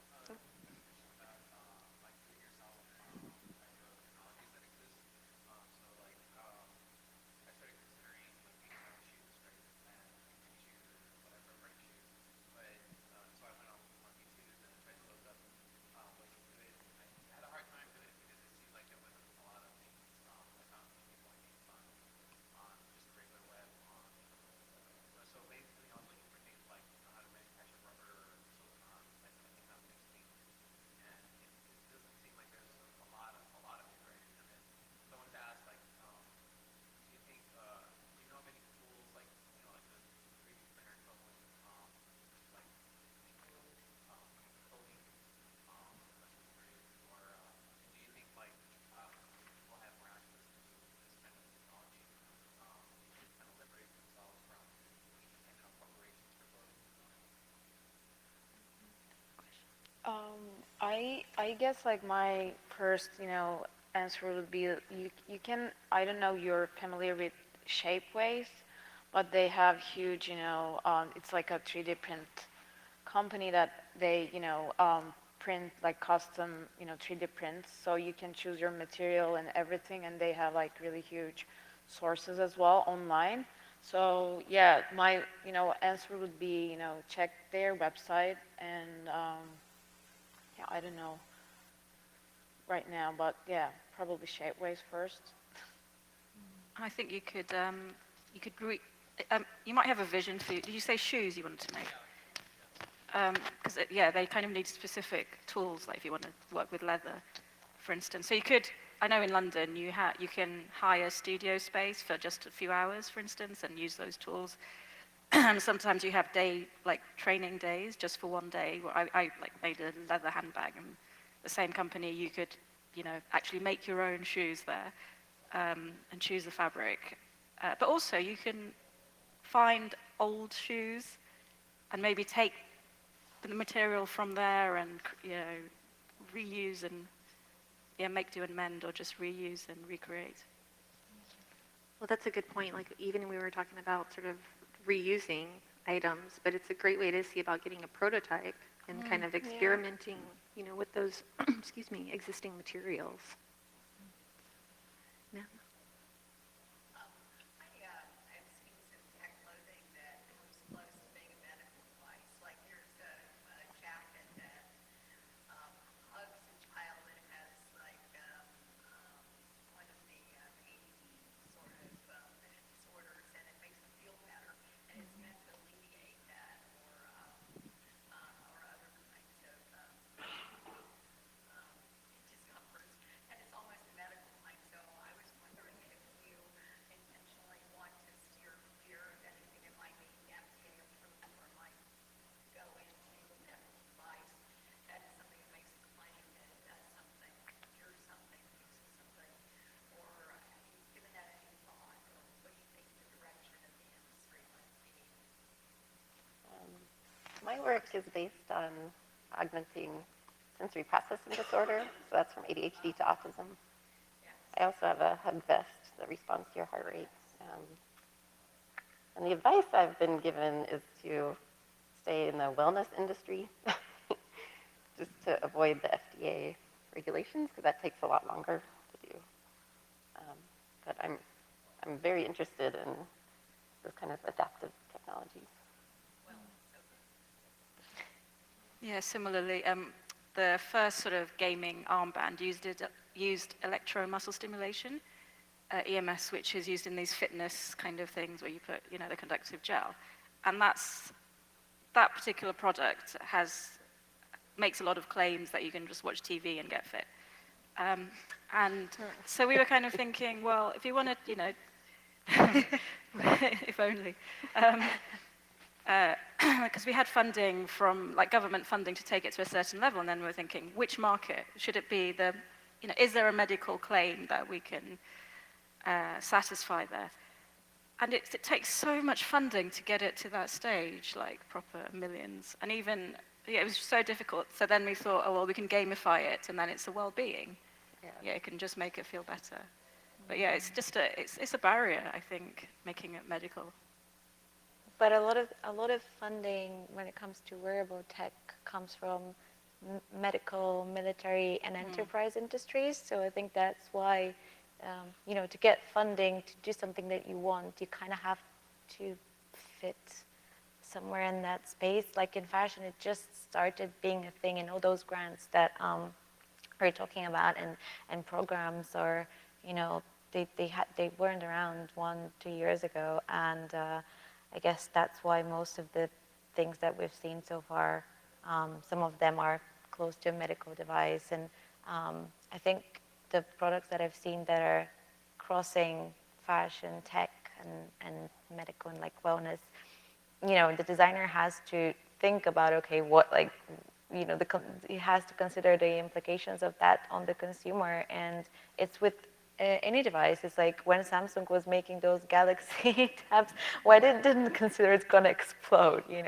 I guess like my first, answer would be you can, I don't know, you're familiar with Shapeways, but they have huge, it's like a 3D print company that they, print like custom, 3D prints, so you can choose your material and everything, and they have like really huge sources as well online. So yeah, my, answer would be, check their website and, yeah, I don't know. right now, but yeah, probably shapeways first. I think you might have a vision for, did you say shoes you wanted to make? Because yeah, they kind of need specific tools, like if you want to work with leather, for instance. So you could, I know in London you can hire studio space for just a few hours, for instance, and use those tools. And sometimes you have training days just for one day. Where I made a leather handbag, and the same company you could, actually make your own shoes there, and choose the fabric. But also you can find old shoes and maybe take the material from there and reuse and make, do, and mend, or just reuse and recreate. Well, that's a good point. Like even we were talking about sort of reusing items, but it's a great way to see about getting a prototype and kind of experimenting, with those, excuse me, existing materials. Yeah. I've seen some tech clothing that comes close to being a medical device. Like there's a jacket that hugs a child that has like one of the ADD sort of disorders, and it makes them feel better, and it's meant to alleviate that or other kinds of discomforts, and it's almost a medical thing. So I was wondering if you intentionally want to steer clear of anything that might be FDA approved or might go into a medical device. That is something that makes a claim that it does something, cures something, fixes something, or have you given that any thought, or what do you think the direction of the industry might be? My work is based on augmenting sensory processing disorder, so that's from ADHD to autism. I also have a hug vest that responds to your heart rate. And the advice I've been given is to stay in the wellness industry, just to avoid the FDA regulations, because that takes a lot longer to do. But I'm very interested in those kind of adaptive technologies. Yeah, similarly, the first sort of gaming armband used electromuscle stimulation, EMS, which is used in these fitness kind of things where you put, the conductive gel. And that particular product makes a lot of claims that you can just watch TV and get fit. And so we were kind of thinking, well, if you want to, if only. Because we had funding from government funding to take it to a certain level, and then we were thinking, which market should it be? Is there a medical claim that we can satisfy there? And it takes so much funding to get it to that stage, like proper millions, and even it was so difficult. So then we thought, oh well, we can gamify it, and then it's a well-being. Yeah, it can just make it feel better. But yeah, it's just it's a barrier, I think, making it medical. But a lot of funding when it comes to wearable tech comes from medical, military, and enterprise industries. So I think that's why, to get funding to do something that you want, you kind of have to fit somewhere in that space. Like in fashion, it just started being a thing, and all those grants that we're talking about and programs, or they weren't around 1-2 years ago, and I guess that's why most of the things that we've seen so far, some of them are close to a medical device. And I think the products that I've seen that are crossing fashion, tech, and medical and wellness, the designer has to think about, okay, what he has to consider the implications of that on the consumer. And it's with any device. It's like when Samsung was making those Galaxy tabs, why didn't consider it's going to explode? You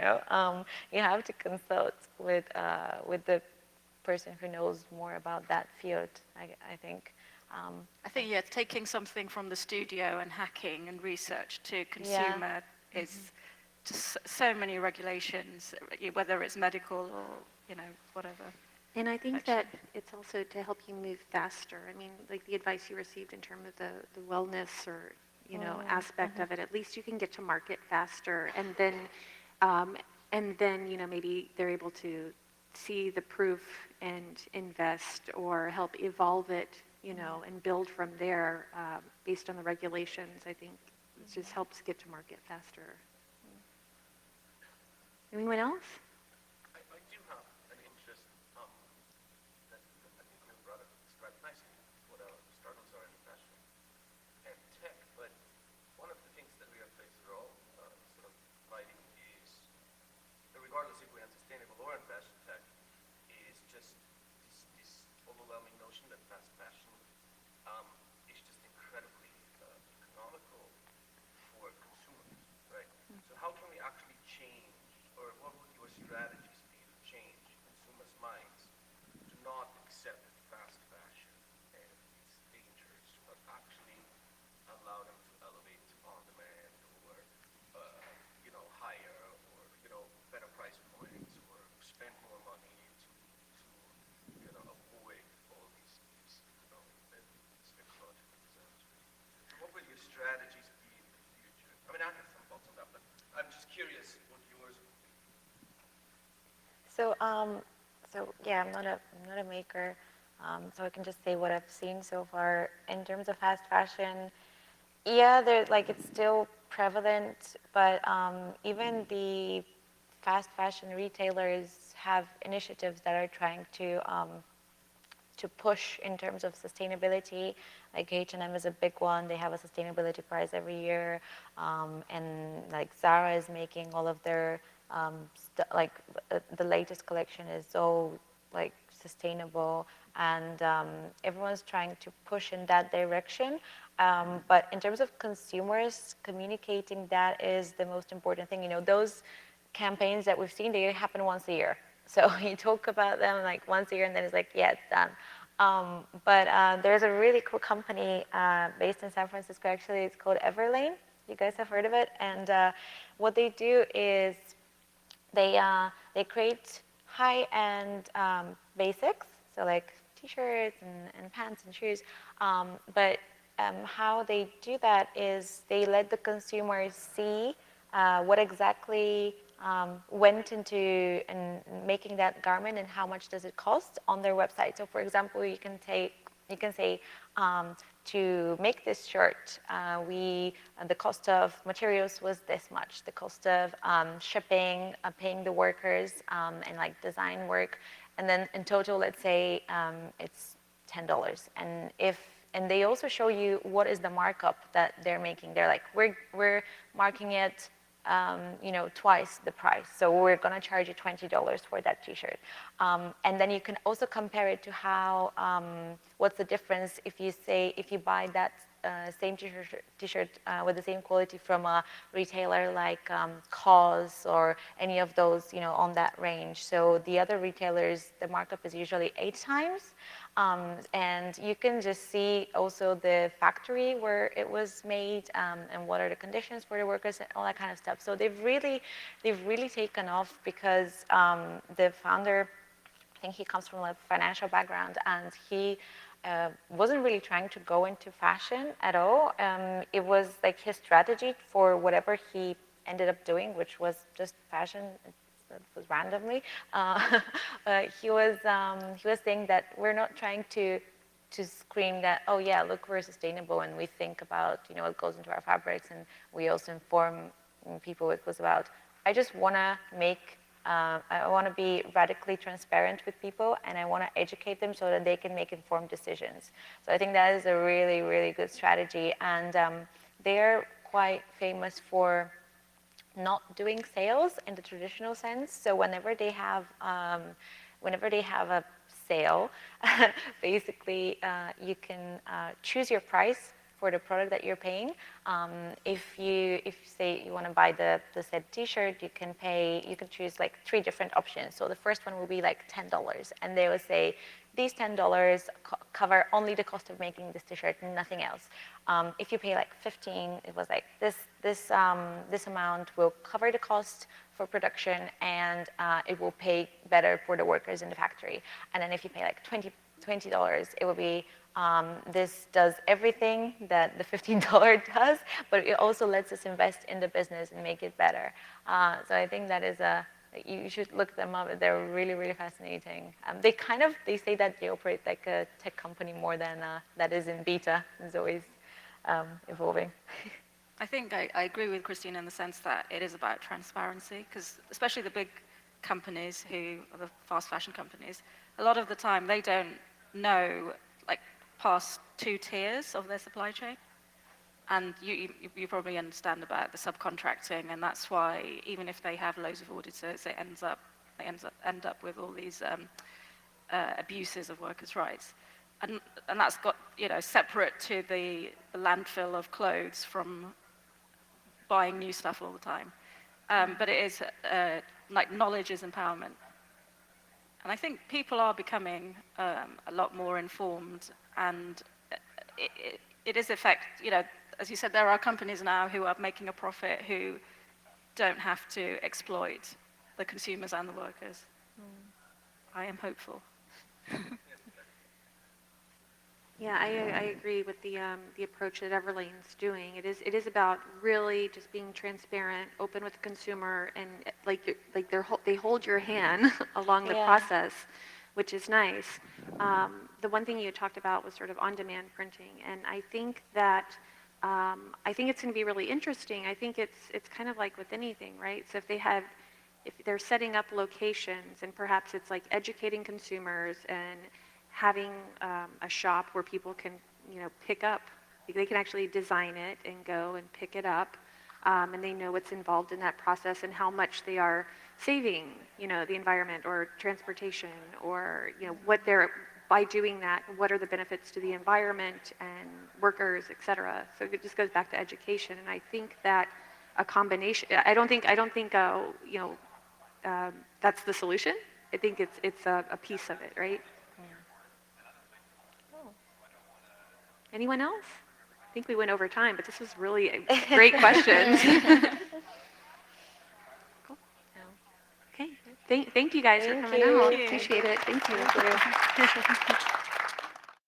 have to consult with the person who knows more about that field. I think. I think it's taking something from the studio and hacking and research to consumer is just so many regulations, whether it's medical or whatever. And I think that it's also to help you move faster. I mean, like the advice you received in terms of the wellness or, aspect of it, at least you can get to market faster. And then, maybe they're able to see the proof and invest or help evolve it, you know, and build from there based on the regulations. I think it just helps get to market faster. Anyone else? I do have an interest that I think your brother described nicely what our struggles are in fashion and tech, but one of the things that we are faced with all sort of fighting is, regardless if we're in sustainable or in fashion tech, is just this overwhelming notion that fast fashion is just incredibly economical for consumers, right? So how can we actually change, or what would your strategies be to change consumers' minds to not accept fast fashion and its dangers, but actually allow them to elevate to on-demand or, higher or, better price points or spend more money to avoid all these ecological disasters. So what will your strategies be in the future? I mean, I have some thoughts on that, but I'm just curious what yours would be. So yeah, I'm not a maker, so I can just say what I've seen so far in terms of fast fashion. Yeah, it's still prevalent, but even the fast fashion retailers have initiatives that are trying to push in terms of sustainability. Like H&M is a big one. They have a sustainability prize every year, and like Zara is making all of their the latest collection is so like sustainable, and everyone's trying to push in that direction. But in terms of consumers, communicating that is the most important thing. You know, those campaigns that we've seen, they happen once a year. So you talk about them like once a year, and then it's like, yeah, it's done. But there's a really cool company based in San Francisco, actually. It's called Everlane. You guys have heard of it? And what they do is they create high-end basics, so like t-shirts and pants and shoes. But how they do that is they let the consumers see what exactly went into making that garment and how much does it cost on their website. So for example, you can say, to make this shirt, the cost of materials was this much, the cost of shipping, paying the workers, and like design work, and then in total, let's say it's $10. And they also show you what is the markup that they're making. They're like, we're marking it twice the price. So we're going to charge you $20 for that t-shirt. And then you can also compare it to how, what's the difference if you buy that same t-shirt with the same quality from a retailer like COS or any of those, on that range. So the other retailers, the markup is usually 8 times. And you can just see also the factory where it was made, and what are the conditions for the workers and all that kind of stuff. So they've really taken off because the founder, I think he comes from a financial background, and he wasn't really trying to go into fashion at all. It was like his strategy for whatever he ended up doing, which was just fashion. It was randomly. He was saying that we're not trying to scream that, oh yeah, look, we're sustainable, and we think about what goes into our fabrics, and we also inform people. It was about, I just want to make. I want to be radically transparent with people, and I want to educate them so that they can make informed decisions. So I think that is a really, really good strategy, and they're quite famous for not doing sales in the traditional sense. So whenever they have a sale, basically you can choose your price for the product that you're paying. If you say you want to buy the said t-shirt, you can choose like 3 different options. So the first one will be like $10, and they will say, these $10 cover only the cost of making this t-shirt, nothing else. If you pay like 15, it was like this amount will cover the cost for production, and it will pay better for the workers in the factory. And then if you pay like $20, it will be this does everything that the $15 does, but it also lets us invest in the business and make it better. So I think that is a You should look them up. They're really, really fascinating. They say that they operate like a tech company more than that is in beta. It's always evolving. I think I agree with Christine in the sense that it is about transparency, because especially the big companies who are the fast fashion companies, a lot of the time they don't know like past 2 tiers of their supply chain. And you probably understand about the subcontracting, and that's why even if they have loads of auditors, they end up with all these abuses of workers' rights. And that's got, separate to the landfill of clothes from buying new stuff all the time. But it is, like, knowledge is empowerment. And I think people are becoming a lot more informed, and it is as you said, there are companies now who are making a profit who don't have to exploit the consumers and the workers. I am hopeful. Yeah, I agree with the approach that Everlane's doing. It is about really just being transparent, open with the consumer, and they hold your hand along the process, which is nice. The one thing you talked about was sort of on-demand printing, and I think that I think it's going to be really interesting. I think it's kind of like with anything, right? So if they're setting up locations, and perhaps it's like educating consumers and having a shop where people can, pick up. They can actually design it and go and pick it up, and they know what's involved in that process and how much they are saving, the environment or transportation, or by doing that, what are the benefits to the environment and workers, et cetera. So it just goes back to education, and I think that a combination. I don't think that's the solution. I think it's a piece of it, right? Anyone else? I think we went over time, but this was really great questions. Cool. Okay. Thank you guys for coming out. Appreciate it. Thank you.